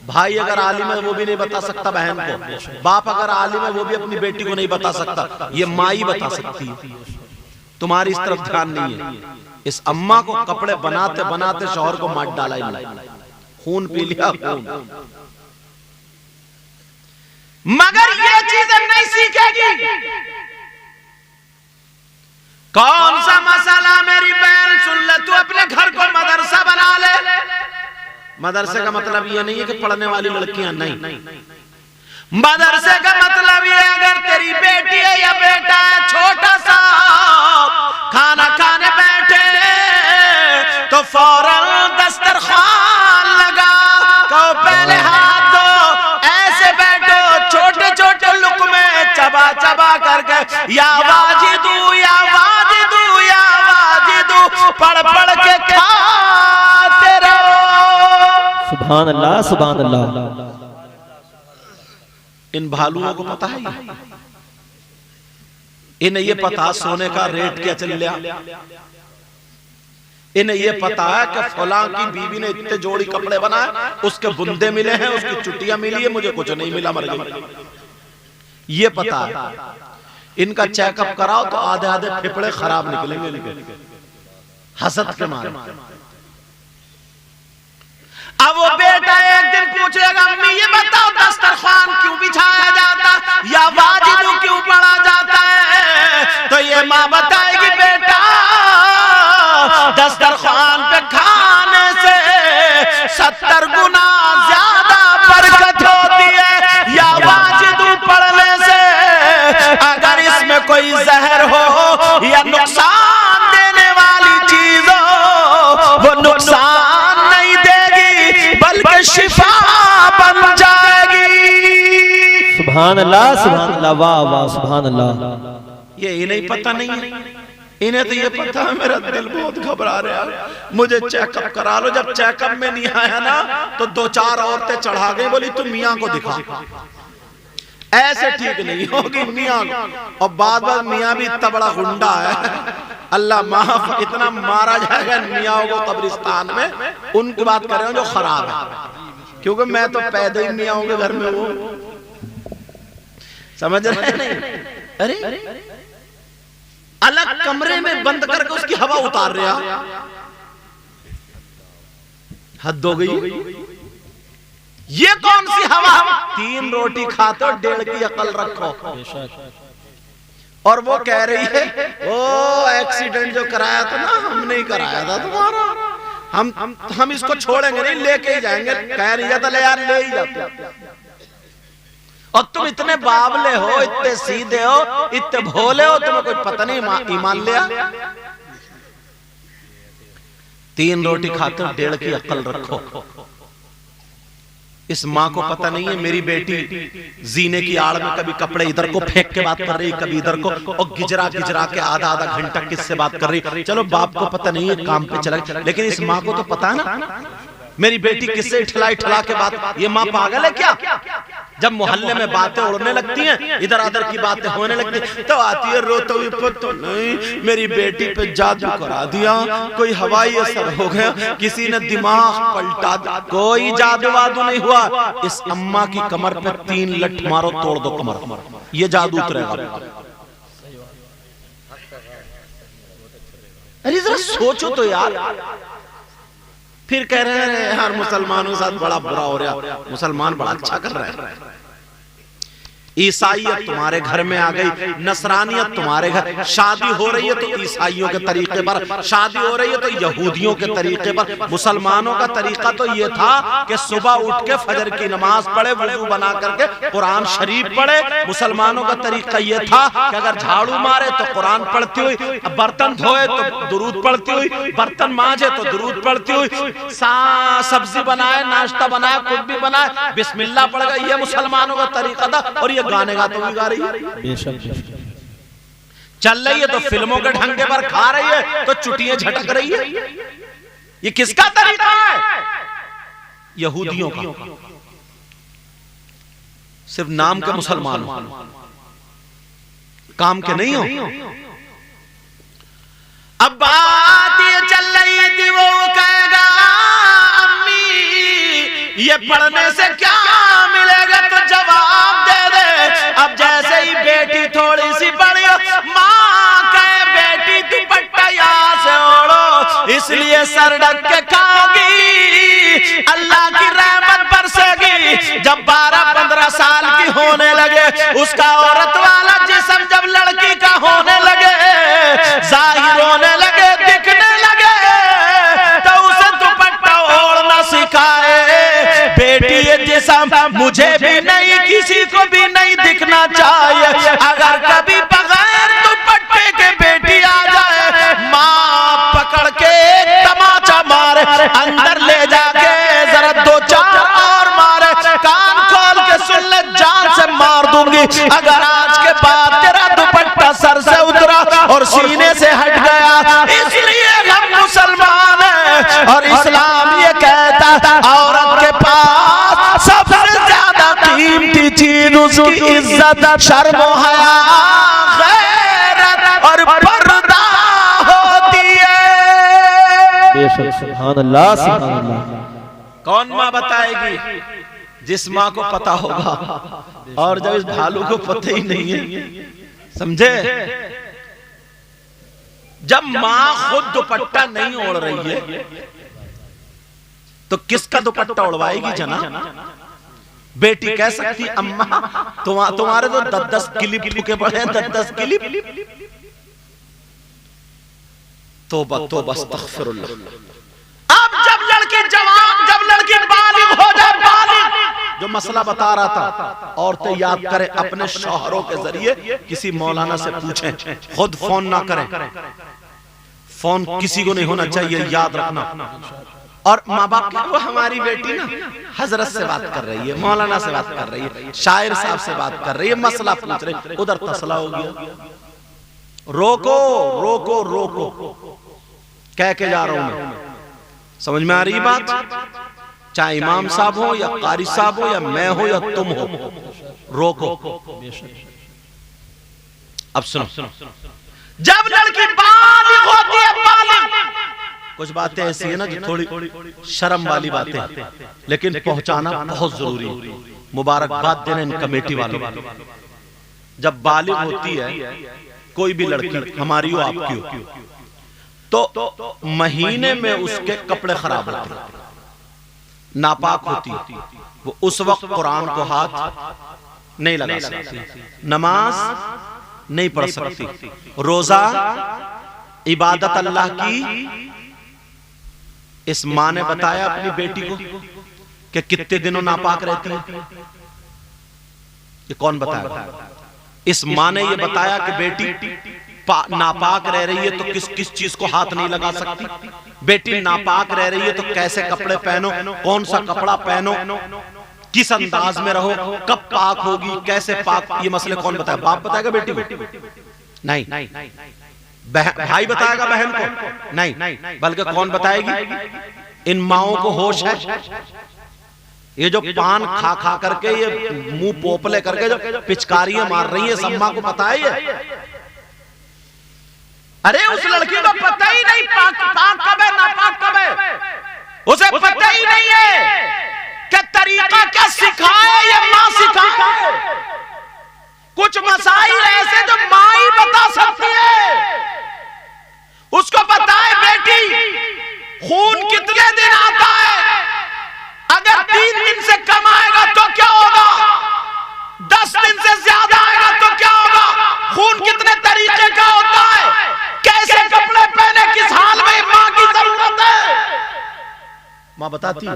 भाई अगर आलिम है वो भी नहीं बता सकता बहन को, बाप अगर आलिम है वो भी अपनी बेटी को नहीं बता सकता, ये माँ ही बता सकती है। तुम्हारी इस तरफ ध्यान नहीं है। इस अम्मा को कपड़े बनाते बनाते शौहर को मार डाला, खून पी लिया, खून। मगर ये चीजें नहीं सीखेगी। कौन सा मसला मेरी बहन सुन ले, तू अपने घर को मदरसा बना ले। मदरसे का मतलब ये नहीं है कि पढ़ने वाली लड़कियां, नहीं, मदरसे का मतलब ये अगर तेरी बेटी है या बेटा है, छोटा सा खाना खाने बैठे तो फौरन दस्तरखान लगा, कहो पहले हाथ दो, ऐसे बैठो, छोटे छोटे लुक़मे चबा चबा करके या वाजिदू या वाजिदू या वाजिदू पढ़ पढ़ के खाते रहो। सुभान अल्लाह, सुभान अल्लाह। इन भालुओं को पता है, इन्हें ये पता सोने का रेट क्या चल लिया, इन्हें ये पता है कि फलां की बीवी ने इतने जोड़ी कपड़े बनाए, उसके बुंदे मिले हैं, उसकी चुटियां मिली है, मुझे कुछ नहीं मिला, मर गई। ये पता है। इनका चेकअप कराओ तो आधे आधे फेफड़े खराब निकलेंगे इनके, हसद के मारे। अब वो बेटा एक दिन पूछेगा, अम्मी ये बताओ दस्तरखान क्यों बिछाया जाता या वाजिदू क्यों पढ़ा जाता है? तो ये माँ बताएगी, बेटा दस्तरखान पे खाने से 70 गुना ज्यादा बरकत होती है, या वाजिदू पढ़ने से अगर इसमें कोई जहर हो या नुकसान देने वाली चीज हो, वो नुकसान नहीं देगी बल्कि शिफा बन जाएगी। सुभान अल्लाह, सुभान अल्लाह, वाह वाह, सुभान अल्लाह। ये इन्हें पता नहीं है, इन्हें तो ये पता है मेरा दिल बहुत घबरा रहा है, मुझे चेकअप करा लो। जब चेकअप में नहीं आया ना तो 2-4 औरतें चढ़ा गई, बोली तू मियाँ को दिखा, ऐसे ठीक नहीं होगी मियाँ। और बाद मियाँ भी इतना बड़ा गुंडा है, अल्लाह माफ, इतना मारा जाएगा मियाँ को कब्रिस्तान में। उनकी बात कर रहे हो जो खराब है, क्योंकि मैं तो पैदा ही मियाँ के घर में वो, समझ रहे नहीं? अरे अलग कमरे में बंद करके उसकी हवा उतार रहा, हद हो गई। ये कौन सी हवा? 3 रोटी खाते हो, 1.5 की अकल रखो। और वो कह रही है, ओ एक्सीडेंट जो कराया था ना, हमने ही कराया था तुम्हारा, हम इसको छोड़ेंगे नहीं, लेके ही जाएंगे। कह नहीं जाता ले यार, ले ही जाते। और तुम इतने बावले हो, इतने सीधे हो, इतने भोले हो, तुम्हें कोई पता नहीं ईमान लिया। 3 रोटी खाते हो, 1.5 की अक्ल रखो। इस माँ को पता नहीं है मेरी बेटी जीने की आड़ में कभी कपड़े इधर को फेंक के बात कर रही, कभी इधर को, और गिजरा गिजरा के आधा घंटा किससे बात कर रही। चलो बाप को पता नहीं है, काम पे चला, लेकिन इस माँ को तो पता है ना मेरी बेटी किससे ठिला के बात। ये माँ पागल है क्या? जब मोहल्ले में बातें उड़ने लगती हैं, इधर उधर की बातें होने लगती हैं, तो आती है रोते हुए, तो नहीं मेरी बेटी पे जादू करा दिया, कोई हवाई असर हो गया, किसी ने दिमाग पलटा दिया। कोई जादू वादू नहीं हुआ। इस अम्मा की कमर पे 3 लठ मारो, तोड़ दो कमर, ये जादू उतरेगा। अरे जरा सोचो तो यार। फिर कह रहे हैं यार मुसलमानों के साथ बड़ा बुरा हो रहा, मुसलमान बड़ा अच्छा कर रहे हैं। ईसाइयत तुम्हारे घर में आ गई, नसरानियत तुम्हारे घर। शादी हो रही है तो ईसाइयों के तरीके पर, शादी हो रही है तो यहूदियों के तरीके पर। मुसलमानों का तरीका तो ये था कि सुबह उठ के फजर की नमाज पढ़े, वुज़ू बना करके कुरान शरीफ पढ़े। मुसलमानों का तरीका ये था कि अगर झाड़ू मारे तो कुरान पढ़ती हुई, बर्तन धोए तो दुरूद पढ़ती हुई, बर्तन मांजे तो दुरूद पढ़ती हुई, सब्जी बनाए, नाश्ता बनाए, कुछ भी बनाए, बिस्मिल्लाह पढ़ गए। ये मुसलमानों का तरीका था। और ये गाने गाते हुए गा रही है, चल रही है तो फिल्मों के ढंगे पर खा रही है, तो चुटियां झटक रही है। ये किसका तरीका है? यहूदियों का। सिर्फ नाम के मुसलमान हो, काम के नहीं हो। अब बात ये चल रही थी, वो कहेगा अम्मी ये पढ़ने से क्या मिलेगा, तो जवाब दे दे। अब जैसे ही बेटी थोड़ी सी बड़ी हो, माँ कहे बेटी दुपट्टा यहाँ से ओढ़ो, इसलिए सर ढक के खाओगी, अल्लाह की रहमत बरसेगी। जब 12-15 साल की होने लगे, उसका औरत वाला जिस्म जब लड़की का होने लगे, जाहिर होने लगे, दिखने लगे, तो उसे दुपट्टा ओढ़ना सिखाए। बेटी ये जिस्म मुझे भी नहीं, किसी को भी नहीं दिखना चाहिए। अगर कभी बगैर दुपट्टे के बेटी आ जाए, माँ पकड़ के एक तमाचा मारे, अंदर ले जाके जरा 2-4 और मारे, कान खोल के सुन ले, जान से मार दूंगी अगर आज के बाद तेरा दुपट्टा सर से उतरा और सीने से हट गया। इसलिए हम मुसलमान हैं और इस्लाम ये कहता औरत के पास सबसे ज्यादा कीमती चीज उसकी इज्जत, शर्म, हया, गैरत और पर्दा होती है। बेशक, सुभान अल्लाह, सुभान अल्लाह। कौन माँ बताएगी? जिस माँ को पता होगा। और जब इस भालू को पता ही नहीं है, समझे? जब माँ खुद दुपट्टा नहीं ओढ़ रही है तो किसका दुपट्टा उड़वाएगी जना? बेटी कह सकती अम्मा तुम्हारे तो 10-10 क्लिप फूके पड़े हैं, 10-10 क्लिप। तौबा तौबा अस्तगफिरुल्लाह। अब जब लड़की बालिग हो जाए, बालिग, जो मसला बता रहा था, औरतें याद करें अपने शौहरों के जरिए किसी मौलाना से पूछें, खुद फोन ना करें। फोन किसी को नहीं होना चाहिए, याद रखना। और माँ बाप के, वो हमारी बेटी ना हजरत से बात कर रही है, मौलाना से बात कर रही है, शायर साहब से बात कर रही है, मसला पूछ रही है, उधर फैसला हो गया। रोको रोको रोको, कह के जा रहा हूं मैं, समझ में आ रही बात? चाहे इमाम साहब हो या कारी साहब हो या मैं हो या तुम हो, रोको। अब सुनो, जब लड़की बालिग होती है, बालिग, कुछ बातें ऐसी है ना जो थोड़ी शर्म वाली बातें, लेकिन पहुंचाना बहुत जरूरी है। मुबारकबाद देना इन कमेटी वालों को। जब बालिग होती है कोई भी लड़की, हमारी हो आपकी हो, तो महीने में उसके कपड़े खराब होते हैं, नापाक होती है, वो उस वक्त कुरान को हाथ नहीं लगा सकती, नमाज नहीं पढ़ सकती, रोजा इबादत अल्लाह की इस माँ ने बताया अपनी बेटी को कि कितने दिनों नापाक रहती है? ये कौन बताया? इस माँ ने ये बताया कि बेटी नापाक रह रही है तो किस किस चीज को हाथ नहीं लगा सकती, बेटी नापाक रह रही है तो कैसे कपड़े पहनो, कौन सा कपड़ा पहनो, किस अंदाज में रहो, कब पाक होगी, कैसे पाक, ये मसले कौन बताया? बाप बताएगा बेटी को? नहीं। भाई बताएगा बहन को? नहीं। बल्कि कौन बताएगी? इन माओं को होश है। ये जो पान खा खा करके ये मुंह पोपले करके जो पिचकारियां मार रही है, सम्मा को पता है ये? अरे उस लड़की को पता ही नहीं पाक कब है, नापाक कब है, उसे पता ही नहीं है कि तरीका क्या सिखाए ये मां सिखाए। कुछ मसाइल ऐसे जो मां ही बता सकती है। उसको पता है बेटी खून कितने दिन आता है, अगर 3 दिन से कम आएगा तो क्या होगा, 10 दिन से ज्यादा आएगा तो क्या होगा, खून कितने तरीके का होता है, कैसे कपड़े पहने, किस हाल में मां की जरूरत है, मां बताती है।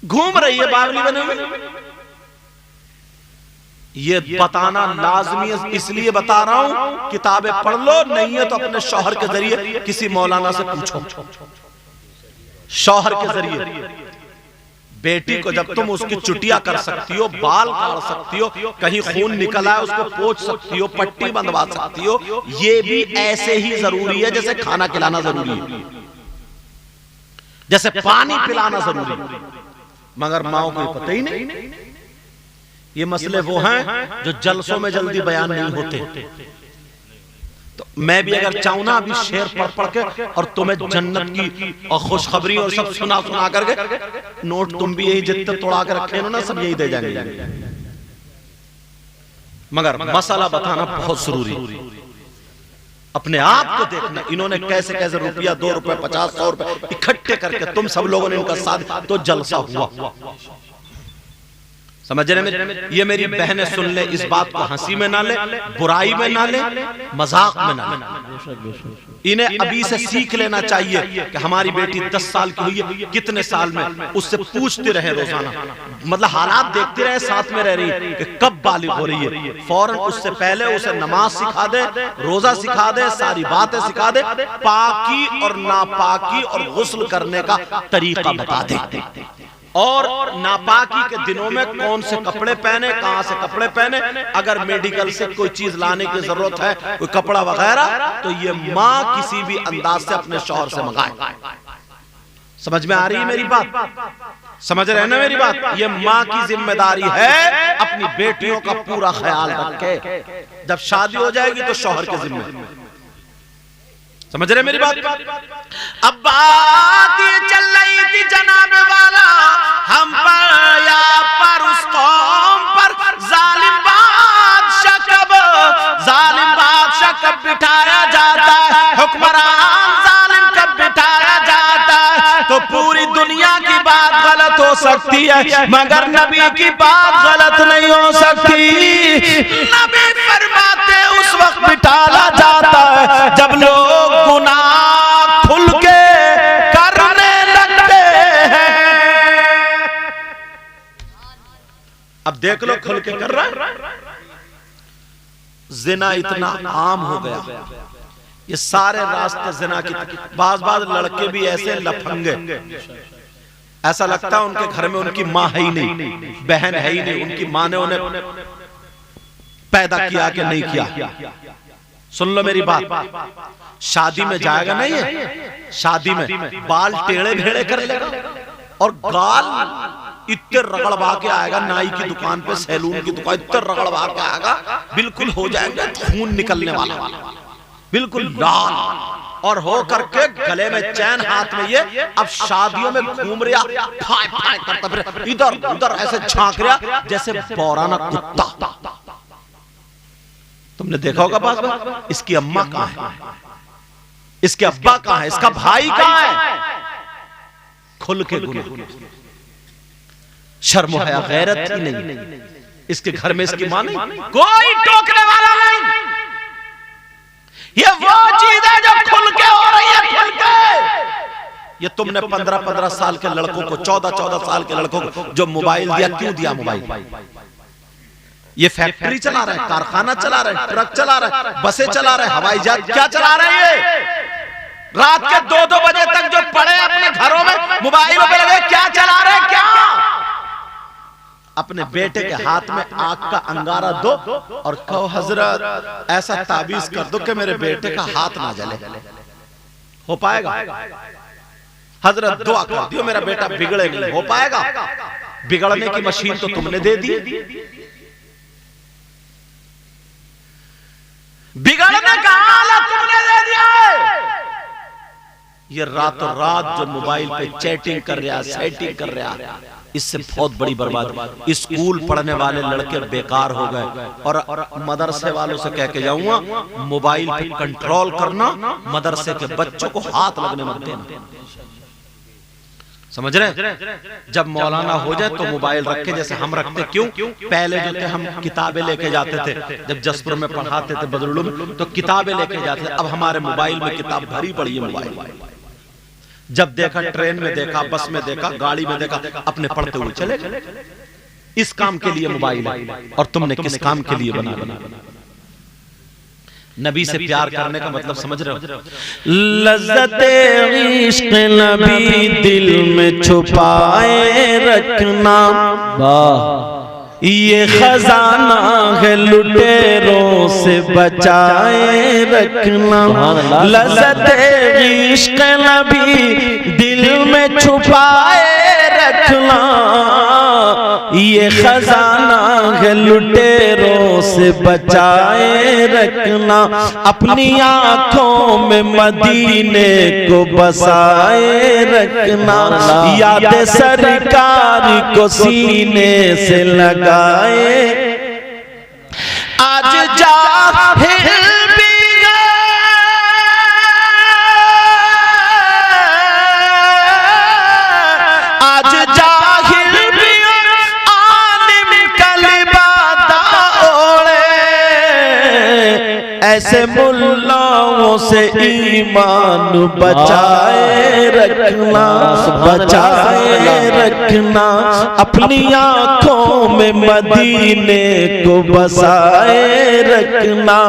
घूम रही है बावली बने हुए। ये बताना लाजमी है, इसलिए बता रहा हूं किताबें पढ़ लो, नहीं है तो अपने शौहर के जरिए किसी मौलाना से पूछो। शौहर के जरिए बेटी को जब तुम उसकी चुटिया कर सकती हो, बाल काट सकती हो, कहीं खून निकल आए उसको पोंछ सकती हो, पट्टी बंधवा सकती हो, ये भी ऐसे ही जरूरी है जैसे खाना खिलाना जरूरी है, जैसे पानी पिलाना जरूरी है। मगर माओ को पता ही नहीं। ये मसले वो हैं जो जलसों में जल्दी बयान नहीं होते। तो मैं भी अगर चाहूं ना अभी शेर पढ़ पढ़ के और तुम्हें जन्नत की और खुशखबरी और सब सुना सुना करके, नोट तुम भी यही जितने तोड़ा के रखे ना सब यही दे जाएंगे। मगर मसला बताना बहुत जरूरी, अपने आप को देखना। इन्होंने कैसे कैसे रुपया, 2 रुपए, 50, 100 रुपए इकट्ठे करके तुम सब लोगों ने इनका साथ, तो जलसा हुआ। समझ रहे मेरे? ये मेरी बहनें सुन ले, इस बात को हंसी में ना ले, बुराई में ना ले, मजाक में ना ले। इन्हें अभी से सीख लेना चाहिए कि हमारी बेटी 10 साल की हुई है, कितने साल में, उससे पूछते रहे रोजाना, मतलब हालात देखते रहे, साथ में रह रही है कि कब बालिग हो रही है, फौरन उससे पहले उसे नमाज सिखा दे, रोजा सिखा दे, सारी बातें सिखा दे, पाकी और नापाकी और गुस्ल करने का तरीका बता दे, और नापाकी के दिनों में कौन से कपड़े पहने, कहां से कपड़े पहने, अगर मेडिकल से कोई चीज लाने की जरूरत है, कोई कपड़ा वगैरह, तो ये मां किसी भी अंदाज से अपने शौहर से मंगाए। समझ में आ रही है मेरी बात? समझ रहे हैं ना मेरी बात? ये मां की जिम्मेदारी है अपनी बेटियों का पूरा ख्याल रखे। जब शादी हो जाएगी तो शौहर के जिम्मे। समझ रहे मेरी बात? अब बात ये चल रही थी जनाब वाला हम पर या पर उस कौम पर, जालिम बादशाह कब बिठाया जाता है, हुक्मरान जालिम कब बिठाया जाता है, तो पूरी दुनिया की बात गलत हो सकती है मगर नबी की बात गलत नहीं हो सकती। नबी फरमाते उस वक्त बिठाया जाता है जब लोग गुनाह खुल के करने लगते हैं। अब देख लो खुल के कर रहा है। जिना इतना आम हो गया, ये सारे रास्ते जिना की। बाज लड़के भी ऐसे लफंगे, ऐसा लगता है उनके घर में उनकी माँ है ही नहीं, बहन है ही नहीं, उनकी माँ ने उन्हें पैदा किया कि नहीं किया। सुन लो मेरी बात, शादी में जाएगा नहीं है, शादी में बाल टेढ़े भेड़े कर लेगा और गाल इतने रगड़वा के आएगा, नाई की दुकान पे, सैलून की दुकान, इतने रगड़वा के आएगा, बिल्कुल हो जाएगा खून निकलने वाला, बिल्कुल लाल, और हो करके गले में चैन, हाथ में ये। अब शादियों में घूम रहा, फाय फाय करता फिर इधर उधर ऐसे झांक रहा जैसे बौराना कुत्ता। तुमने देखा होगा बात। इसकी अम्मा कहां है, इसके अब्बा कहां है, इसका भाई कहां है? खुल के गुनाह, शर्म हया गैरत ही नहीं। इसके घर में इसकी मां नहीं, कोई टोकने वाला नहीं। ये वो चीज है जो खुल के हो रही है, खुल के। ये तुमने 15-15 साल के लड़कों को, 14-14 साल के लड़कों को जो मोबाइल दिया, क्यों दिया मोबाइल? ये फैक्ट्री चला रहे हैं, कारखाना चला रहे हैं, ट्रक चला रहे हैं, बसें चला रहे हैं, हवाई जहाज क्या चला रहे हैं? रात के 2-2 बजे तक जो पड़े अपने घरों में मोबाइलों पे लगे, क्या चला रहे हैं? क्या अपने बेटे के हाथ में आग का अंगारा दो और कहो हजरत ऐसा ताबीज कर दो कि मेरे बेटे का हाथ ना जले। हो पाएगा? हजरत दुआ कर दियो मेरा बेटा बिगड़े नहीं। हो पाएगा? बिगड़ने की मशीन तो तुमने दे दी, बिगड़ने का आला तुमने दे दिया है। ये रातों रात जो मोबाइल पे चैटिंग कर रहा, सेटिंग कर रहा, इससे बहुत बड़ी बर्बादी। स्कूल पढ़ने वाले लड़के बेकार हो गए। और मदरसे वालों से कह के जाऊंगा, मोबाइल पे कंट्रोल करना, मदरसे के बच्चों को हाथ लगने मत देना। समझ रहे? जब मौलाना हो जाए तो मोबाइल रखे, जैसे हम रखते। क्यों? पहले जो थे हम किताबें लेके जाते थे, जब जसपुर में पढ़ाते थे बदरुल तो किताबें लेके जाते थे। अब हमारे मोबाइल में किताब भरी पड़ी है। मोबाइल जब देखा ट्रेन में देखा, बस में देखा, गाड़ी में देखा, अपने पढ़ते हुए चले गए। इस काम के लिए मोबाइल है। और तुमने किस काम के लिए बना? नबी से प्यार करने का मतलब समझ रहे हो? लज़्ज़ते इश्क़ नबी दिल में छुपाए रखना, ये खजाना है लुटेरों से बचाए रखना। लज़्ज़ते इश्क़ नबी दिल में छुपाए रखना, ये खजाना है लुटेरों से बचाए रखना। अपनी आंखों में मदीने को बसाए रखना, याद सरकार को सीने से लगाए। आज जाहिल भी आज जाहिल भी आलिम कलिबादा ओढ़े, ऐसे मुल्लाओं से ईमान बचाए रखना, बचाए रखना। अपनी आंखों में मदीने को बसाए रखना,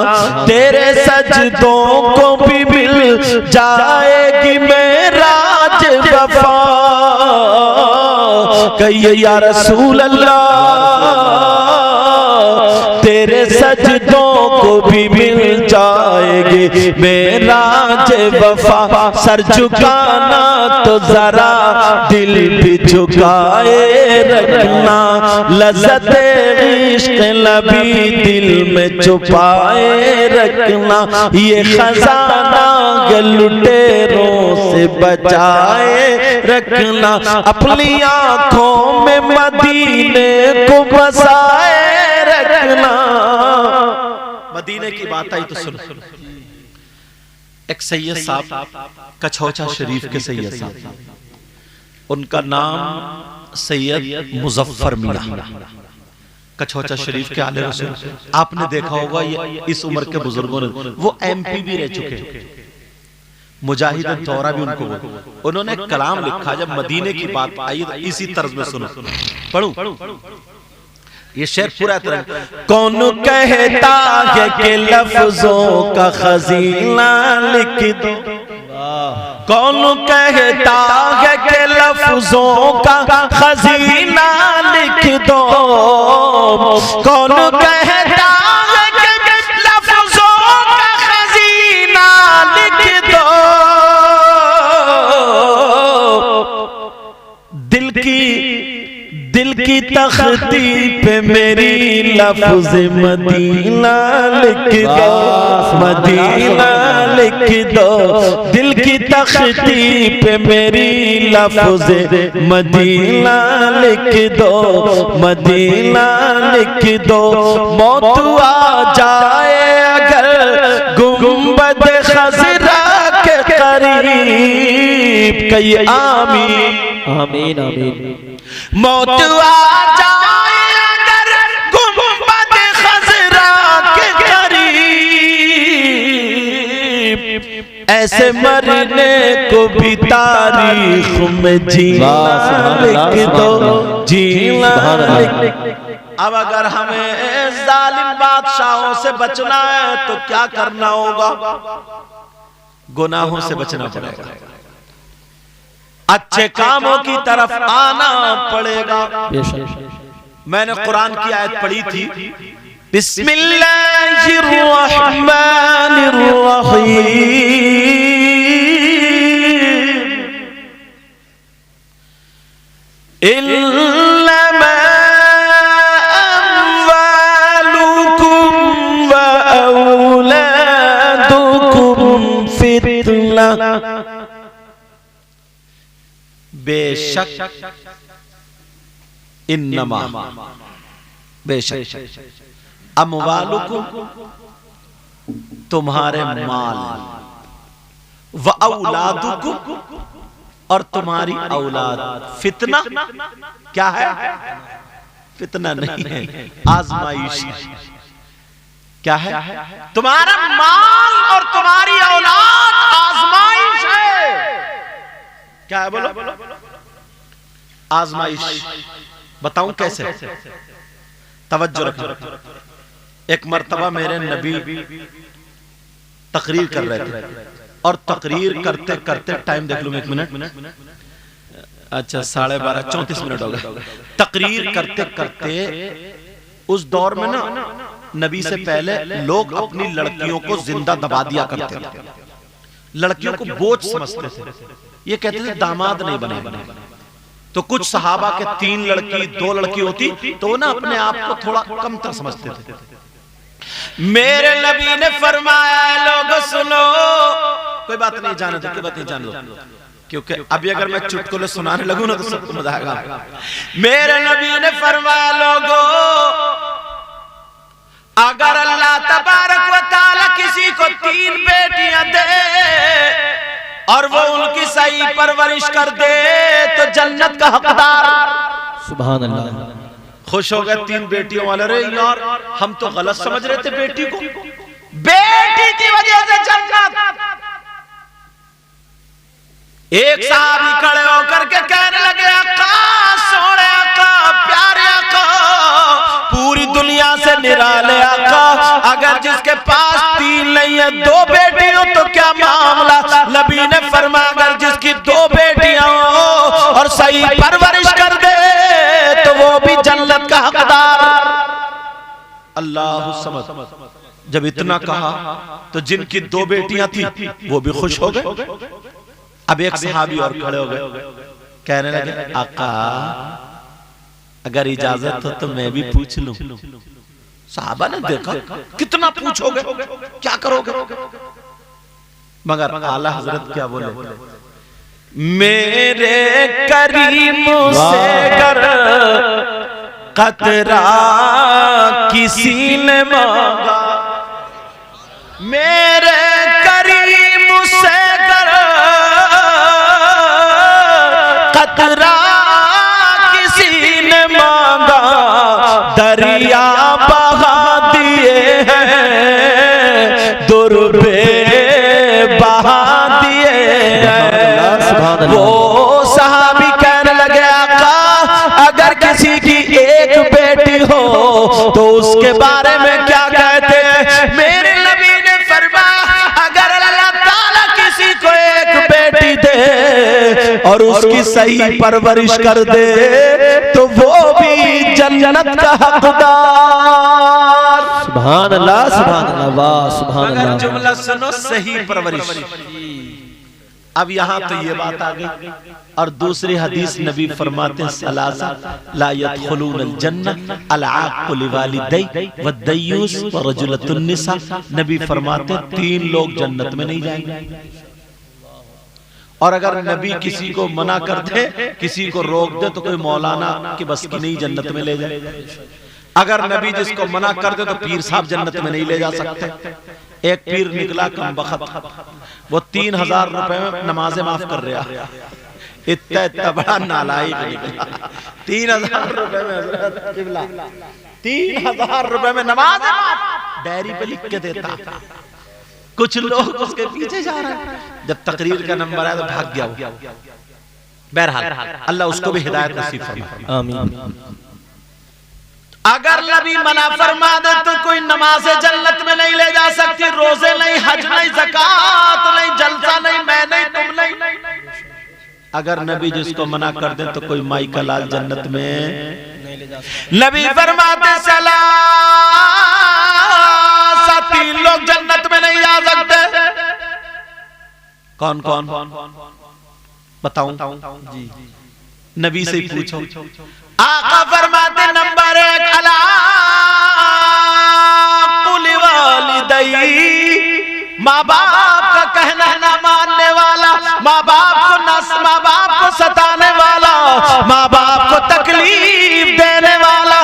तेरे सजदों को भी मिल जाएगी मेराज वफा। कहिए या रसूल अल्लाह, तेरे सजदों को भी मिल जाएगी मेराज वफा। सर झुकाना तो जरा दिल भी झुकाए रखना, लज़्ज़ते इश्क़ नबी दिल में छुपाए रखना। ये खजाना लुटेरों से बचाए रखना, अपनी आंखों में मदीने को बसाए रखना। मदीने की बात आई तो सुनो। एक सैयद साहब, कछौचा शरीफ के सैयद साहब, उनका नाम सैयद मुजफ्फर मियां, कछौचा शरीफ के आले रसूल। आपने देखा होगा ये इस उम्र के बुजुर्गों ने, वो MP भी रह चुके, मुजाहिद दौरा भी उनको। उन्होंने कलाम लिखा, जब मदीने की बात आई तो इसी तर्ज में सुनो, पढ़ूं ये शेर पूरा तरह। कौन कहता है कि लफ्जों का खजीना लिख दो, कौन कहता है कि लफ्जों का खजीना लिख दो, कौन कहता है कि लफ्जों का खजीना लिख दो। दिल की तख्ती पे मेरी लफ्ज़ मदीना लिख दो, मदीना लिख दो। दिल की तख्ती पे मेरी लफ्ज़ मदीना लिख दो, मदीना लिख दो। मौत आ जाए अगर गुंबद खज़रा के करीब, कहिए आमीन आमीन आमीन। मौत आ जाए अगर गुंबद खज़रा के करीब, ऐसे मरने को भी तारीख में जीना लिख दो, जीना लिख। अब अगर हमें जालिम बादशाहों से बचना है तो क्या करना होगा? गुनाहों से बचना पड़ेगा, अच्छे कामों की तरफ आना पड़ेगा। मैंने कुरान की आयत पढ़ी थी, बिस्मिल्लाहिर्रहमानिर्रहीम इन्नमा अम्वालुकुम व औलादुकुम फितना। बेशक, इन्नमा बेशक, अम्वालुकुम तुम्हारे माल, व औलादुकुम और तुम्हारी औलाद, फितना क्या है? फितना नहीं है, आजमाइश। क्या है? तुम्हारा माल और तुम्हारी औलाद आजमाइश है। क्या है? बोलो। आजमाइश। बताऊं कैसे? तवज्जो रखो। एक मर्तबा मेरे नबी तकरीर कर रहे थे और तकरीर करते करते, टाइम देख लूं 1 मिनट, अच्छा 12:30 34 मिनट हो गए। तकरीर करते करते उस दौर में ना नबी से पहले लोग अपनी लड़कियों को जिंदा दबा दिया करते थे, लड़कियों को बोझ समझते थे। ये कहते थे दामाद नहीं बने। तो कुछ सहाबा के 3 लड़की 2 लड़की होती तो ना अपने आप को थोड़ा कमतर समझते थे। मेरे नबी ने फरमाया, लोगों सुनो, कोई बात नहीं, जाने दो, कोई बात नहीं, जाने दो, क्योंकि अभी अगर मैं चुटकुले सुनाने लगूं ना तो सबको मजा आएगा। मेरे नबी ने फरमाया, लोगों अगर अल्लाह तबारक व तआला किसी को 3 बेटियां दे और वो उनकी सही परवरिश कर दे तो जन्नत का हकदार। सुभान अल्लाह। खुश हो गए 3 बेटियों वाले। रे यार, हम तो गलत समझ रहे थे बेटी को, बेटी की वजह से जन्नत। एक साहबी खड़े होकर के कहने लगे, आका, सोने आका, प्यारे आका, पूरी दुनिया से निराले आका, अगर जिसके पास 3 नहीं है 2 बेटियों तो क्या मामला? नबी ने फरमाया, अगर जिसकी 2 बेटियां हो और सही परवरिश कर दे तो वो भी जन्नत का हकदार। अल्लाह समझ। जब इतना कहा तो जिनकी 2 बेटियां थी वो भी खुश हो गए। अब एक सहाबी और खड़े हो गए, कहने लगे, आका अगर इजाजत हो तो मैं भी पूछ लूं। साहबा ने देखा, कितना पूछोगे, क्या करोगे? मगर आला हजरत क्या बोले, मेरे करीम से कर कतरा किसी ने मांगा, मेरे करीम से कर कतरा किसी ने मांगा, दरिया बहा दिए हैं, दुर्बे बहा दिए हैं। वो सहाबी कहने लगे, आका अगर किसी की 1 बेटी हो तो उसके बारे में क्या कहते हैं? मेरे नबी ने फरमाया, अगर अल्लाह ताला किसी को 1 बेटी दे और उसकी सही परवरिश कर दे तो वो भी जन्नत का हकदार। सुभान अल्लाह, सुभान अल्लाह, वाह सुभान अल्लाह। जुमला सुनो, सही परवरिश। अब यहाँ तो ये बात आ गई। और दूसरी हदीस नबी फरमाते हैं, सलासा ला यदखुलूनल जन्नह अल आक़ु लिवालिदै व दय्यूस व रजुलतुन निसा। नबी फरमाते हैं 3 लोग जन्नत में नहीं जाएंगे। और अगर नबी किसी को मना कर दे, किसी को रोक दे तो कोई मौलाना की बस की नहीं जन्नत में ले जाए। अगर नबी जिसको मना कर दे तो पीर साहब जन्नत में नहीं ले जा सकते। एक पीर निकला कम बखत, वो 3000 रुपए में नमाजें माफ कर रहा। इतना बड़ा नालायक निकला। 3000 रुपए में हजरत किबला, 3000 रुपए में नमाजें माफ डायरी पे लिख के देता। कुछ लोग उसके पीछे जा रहे हैं। जब तकरीर का नंबर आया तो भाग गया वो। बहरहाल अल्लाह उसको भी हिदायत नसीब फरमाए, आमीन। अगर नबी मना फरमा दे तो कोई नमाज जन्नत में नहीं ले जा सकती, रोजे नहीं, हज नहीं, ज़कात नहीं, जलसा नहीं, मैं नहीं, तुम नहीं। अगर नबी जिसको मना कर दे तो कोई माई का लाल जन्नत में नहीं ले जा सकता। नबी फरमाते सला 3 लोग जन्नत में नहीं जा सकते। कौन कौन बताऊं जी? नबी से पूछो। आका फरमाते नंबर 1 अला कुल वालिदैहि, माँ बाप का कहना ना मानने वाला, माँ बाप को सताने वाला, माँ बाप को तकलीफ देने वाला,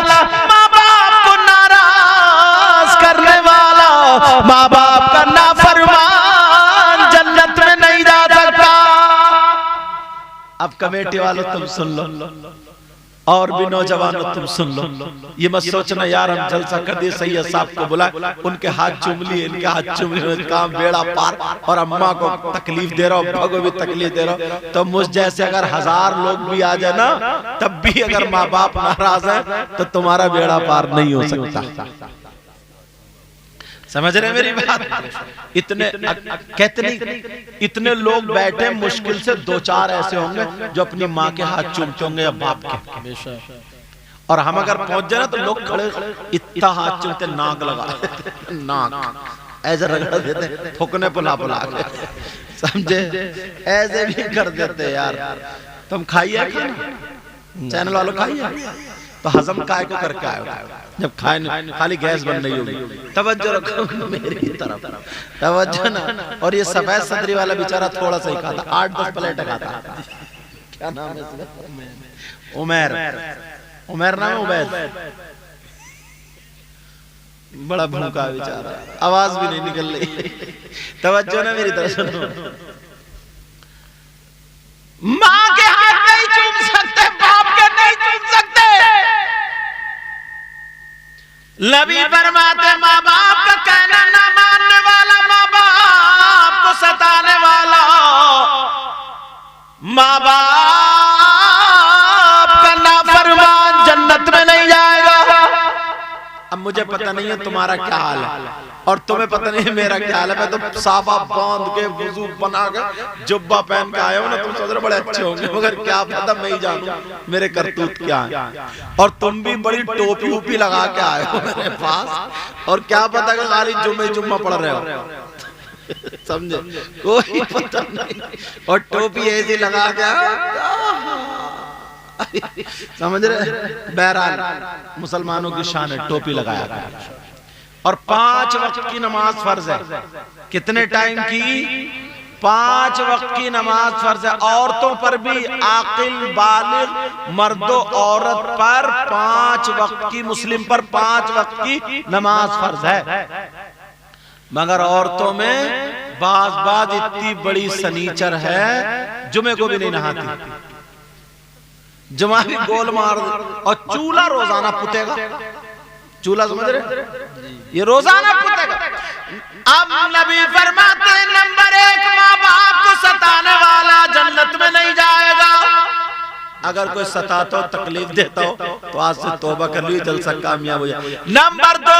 माँ बाप को नाराज करने वाला, माँ बाप का नाफरमान जन्नत में नहीं जा सकता। अब कमेटी वालों तुम सुन लो, और भी नौजवानों तुम सुन लो। ये मत सोचना यार हम जलसा कर दिए, सैयद साहब को बुला, उनके हाथ चूम लिए, इनके हाथ चूम लिए, काम बेड़ा पार, और अम्मा को तकलीफ दे रहा हो, अब्बा को भी तकलीफ दे रहा हो। तो मुझ जैसे अगर 1000 लोग भी आ जाए ना, तब भी अगर माँ बाप नाराज है तो तुम्हारा बेड़ा पार नहीं हो सकता। समझ रहे मेरी बात? इतने कहते नहीं, इतने लोग बैठे, मुश्किल से 2-4 ऐसे होंगे जो अपनी माँ के हाथ चूमते होंगे या बाप के। और हम अगर पहुंच जाए ना तो लोग खड़े इतना हाथ चूमते, नाक लगा नाक ऐसे रगड़ देते, थूकने पुला पुला के, समझे? ऐसे भी कर देते यार। तुम खाइए खाना, चैनल वालों खाइए, तो हजम काय को करके आए, जब खाए खाली गैस बन रही होगी। तवज्जो रखो मेरी तरफ, तवज्जो ना। और ये सफेद सदरी वाला बेचारा थोड़ा सा ही खाता, 8-10 प्लेट खाता। क्या नाम है इसका? उमैर, उमैर नाम है, उबैद। बड़ा भूखा बेचारा, आवाज भी नहीं निकल रही। तवज्जो ना मेरी तरफ सुनो। माँ के हाथ नहीं चूम सकते, बाप के नहीं चूम सकते। नबी फरमाते माँ बाप का कहना ना मानने वाला, माँ बाप को सताने वाला, माँ बाप का नाफरमान जन्नत में नहीं जाएगा। अब मुझे पता नहीं है तुम्हारा क्या हाल है, और तुम्हें पता नहीं है मेरा क्या हाल है। मैं तो साफा बांध के वुजू बना के जुब्बा पहन के आया हूं ना, तुम सोच रहे बड़े अच्छे होंगे, मगर क्या पता मैं ही जानूं मेरे करतूत क्या है। और तुम भी बड़ी टोपी वोपी लगा के आए हो मेरे पास, और क्या पता कि खाली जुम्मा पढ़ रहे हो, समझे? कोई पता नहीं। और टोपी ऐसी लगा के समझ रहे? बहरहाल मुसलमानों की शान है, टोपी लगाया गया। और 5 वक्त की नमाज फर्ज है। कितने टाइम की? 5 वक्त की नमाज फर्ज है। औरतों पर भी, आकिल बालिग मर्दों औरत पर 5 वक्त की, मुस्लिम पर 5 वक्त की नमाज फर्ज है। मगर औरतों में बाज इतनी बड़ी सनीचर है, जुमे को भी नहीं नहाती, जुमा भी गोल मार, और चूल्हा रोजाना पुतेगा। चूल्हा समझ रहे? ये रोजाना पुतेगा। अब नबी फरमाते नंबर 1 माँ बाप को सताने वाला जन्नत में नहीं जाएगा। अगर कोई सताता हो, तकलीफ देता हो, तो आज से तौबा कर ली, जलसा कामयाब हो जाए। नंबर 2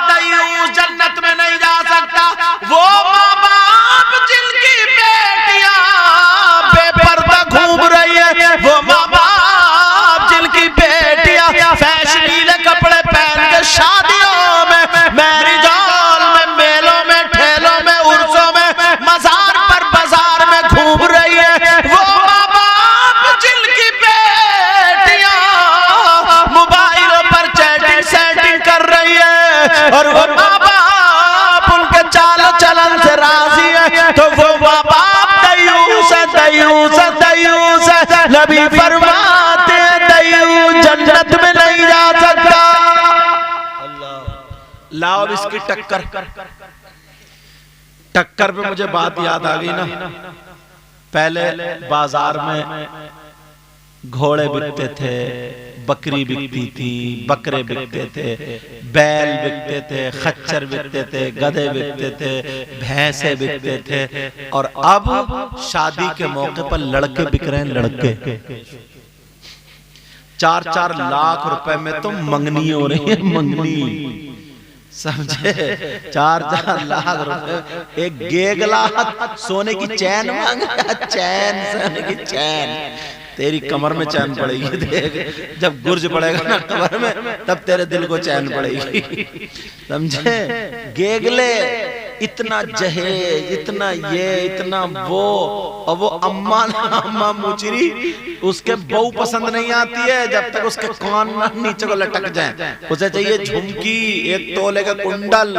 दयूस जन्नत में नहीं जा सकता। वो माँ बाप जिनकी बेटियां बेपर्दा घूम रही है, वो माँ बाप जिनकी बेटियां फैशनीले कपड़े पहन के शादियों में, मैरिज हॉल में, मेलों में, ठेलों में, उर्सों में, मजार पर, बाजार में घूम रही है, वो माँ बाप जिनकी बेटियां मोबाइलों पर चैटिंग सेटिंग कर रही है, और वो माँ बाप उनके चाल चलन से राजी है, तो वो माँ बाप दयूस है, दयूस है, दयूस है। नबी फरमाते दयूस जन्नत में नहीं जा सकता। लाओ इसकी टक्कर पे मुझे बात याद आ गई ना। पहले बाजार में घोड़े बिकते थे, बकरी बिकती थी, बकरे बिकते थे, बैल बिकते थे, खच्चर बिकते थे, गधे बिकते थे, भैंसे बिकते थे। और अब शादी के मौके पर लड़के बिक रहे हैं, लड़के 4-4 लाख रुपए में तो मंगनी हो रही है, मंगनी, समझे? 4-4 लाख रुपए एक गेगला सोने की चैन मांग, चैन, सोने की चैन। तेरी कमर में चैन पड़ेगी, देख जब गुर्ज पड़ेगा ना कमर में, तब तेरे दिल को चैन पड़ेगी, समझे? गेगले, इतना जहेज, इतना ये, इतना वो। और वो अम्मा मुचरी, उसके बहू पसंद नहीं आती है जब तक उसके कान नीचे को लटक जाए। उसे चाहिए झुमकी, 1 तोले का कुंडल,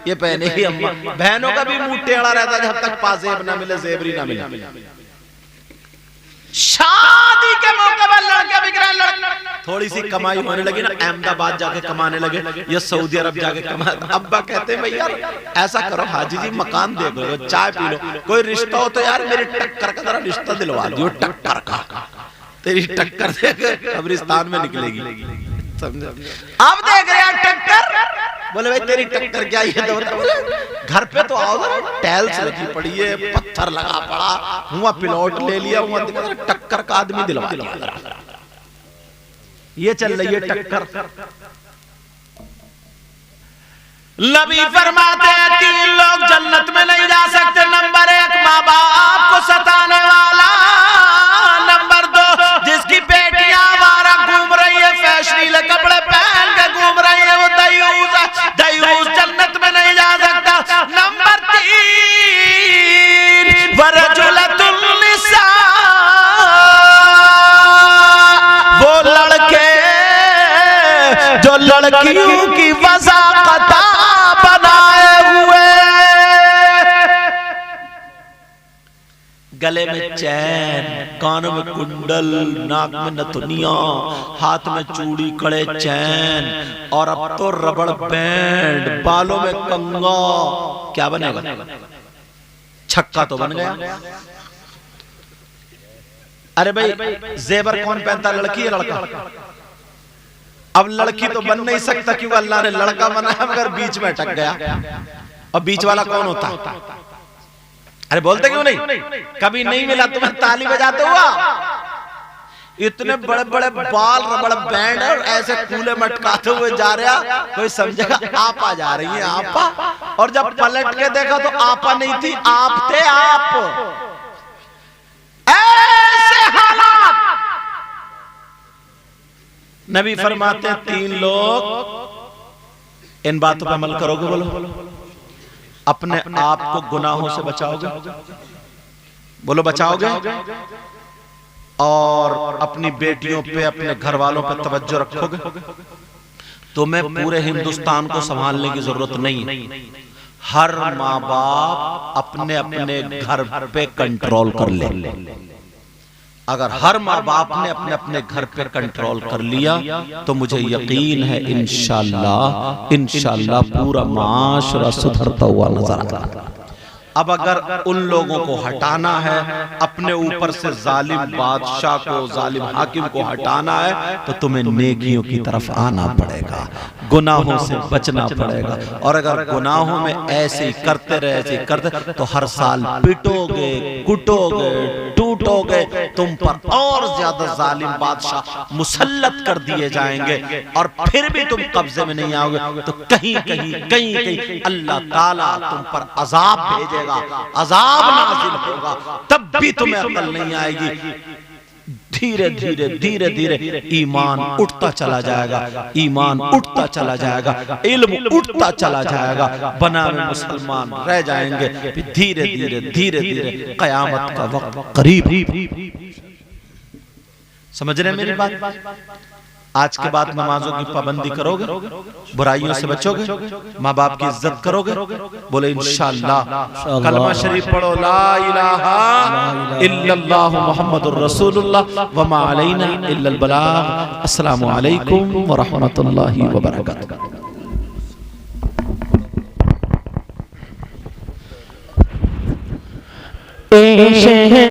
ये पहनेगी अम्मा। बहनों का भी मुंह टेढ़ा रहता है जब तक पासेब ना मिले, जेबरी ना मिले। शादी के मौके पर लड़के बिक रहे हैं, थोड़ी सी कमाई होने लगी ना, अहमदाबाद जाके कमाने लगे या सऊदी अरब जाके कमा। अब्बा कहते हैं भैया ऐसा करो हाजी जी, मकान देख लो, चाय पी लो, कोई रिश्ता हो तो यार मेरी टक्कर का जरा रिश्ता दिलवा दियो, टक्कर का। तेरी टक्कर देख कब्रिस्तान में निकलेगी, समझे? अब देख रहे हैं टक्कर, बोले भाई तेरी टक्कर क्या, ये तो घर पे तो आओ ना, टाइल्स लगी पड़ी है, पत्थर लगा पड़ा हुआ, प्लॉट ले लिया हुआ, टक्कर का आदमी दिलवा दिया। ये चल रही है टक्कर। नबी फरमाते हैं 3 लोग जन्नत में नहीं जा सकते। नंबर 1 माँ बाप को सताने वाला, नंबर 2 जिसकी बेटियां आवारा घूम रही है, फैशनीले कपड़े पहन के घूम रही है, वो दयूस जन्नत में नहीं जा सकता। नंबर 3 वरजुलतुन निसा, वो लड़के जो लड़कियों की वज़ाक़त बनाए हुए, गले में चैन, कानों में कुंडल, नाक में नथुनिया, हाथ में चूड़ी, कड़े चैन, और अब तो रबड़ बैंड, बालों में कंगा। क्या बनेगा? छक्का तो बन गया। अरे भाई जेवर कौन पहनता, लड़की है लड़का? अब लड़की तो बन नहीं सकता क्योंकि अल्लाह ने लड़का बनाया, मगर बीच में अटक गया। और बीच वाला कौन होता? अरे बोलते क्यों नहीं? कभी नहीं मिला तुम्हें ताली बजाते हुआ? इतने बड़े बड़े बाल, रबड़ बैंड, और ऐसे कूले मटकाते हुए जा रहा, कोई समझेगा आपा जा रही है, आपा। और जब पलट के देखा तो आपा नहीं थी, आप थे, आप। ऐसे हालात। नबी फरमाते 3 लोग, इन बातों पर अमल करोगे, बोलो अपने आप को गुनाहों से बचाओगे, बोलो बचाओगे, और अपनी बेटियों पे, अपने घर वालों पे तवज्जो रखोगे, तुम्हें पूरे हिंदुस्तान को संभालने की जरूरत नहीं। हर माँ बाप अपने अपने घर पे कंट्रोल कर ले। अगर हर माँ बाप ने अपने अपने घर पे कंट्रोल कर लिया तो मुझे यकीन है इंशाल्लाह पूरा माशरा सुधरता हुआ नजर आता। अब अगर उन लोगों को हटाना है, अपने ऊपर से जालिम बादशाह को, जालिम हाकिम को हटाना है, तो तुम्हें नेकियों की तरफ आना पड़ेगा, गुनाहों से बचना पड़ेगा। और अगर गुनाहों में ऐसे ही करते रहे, ऐसे ही करते, तो हर साल पिटोगे, कुटोगे, टूटोगे, तुम पर और ज्यादा जालिम बादशाह मुसल्लत कर दिए जाएंगे, और फिर भी तुम कब्जे में नहीं आओगे, तो कहीं कहीं अल्लाह ताला तुम पर अजाब भेजेगा, अजाब नाज़िल होगा, तब भी तुम्हें अकल नहीं आएगी। धीरे धीरे ईमान उठता चला जाएगा, ईमान उठता चला जाएगा, इल्म उठता चला जाएगा, बना में मुसलमान रह जाएंगे। धीरे धीरे क़यामत का वक्त करीब। समझ रहे हैं मेरी बात? आज के बाद नमाजों की पाबंदी करोगे, बुराइयों से बचोगे, माँ बाप की इज्जत करोगे, बोले इंशाअल्लाह। कलमा शरीफ पढ़ो, ला इलाहा इल्लल्लाह मुहम्मदुर रसूलुल्लाह व मा अलैना इल्लल बलाग। अस्सलामु अलैकुम व रहमतुल्लाहि व बरकातुहू।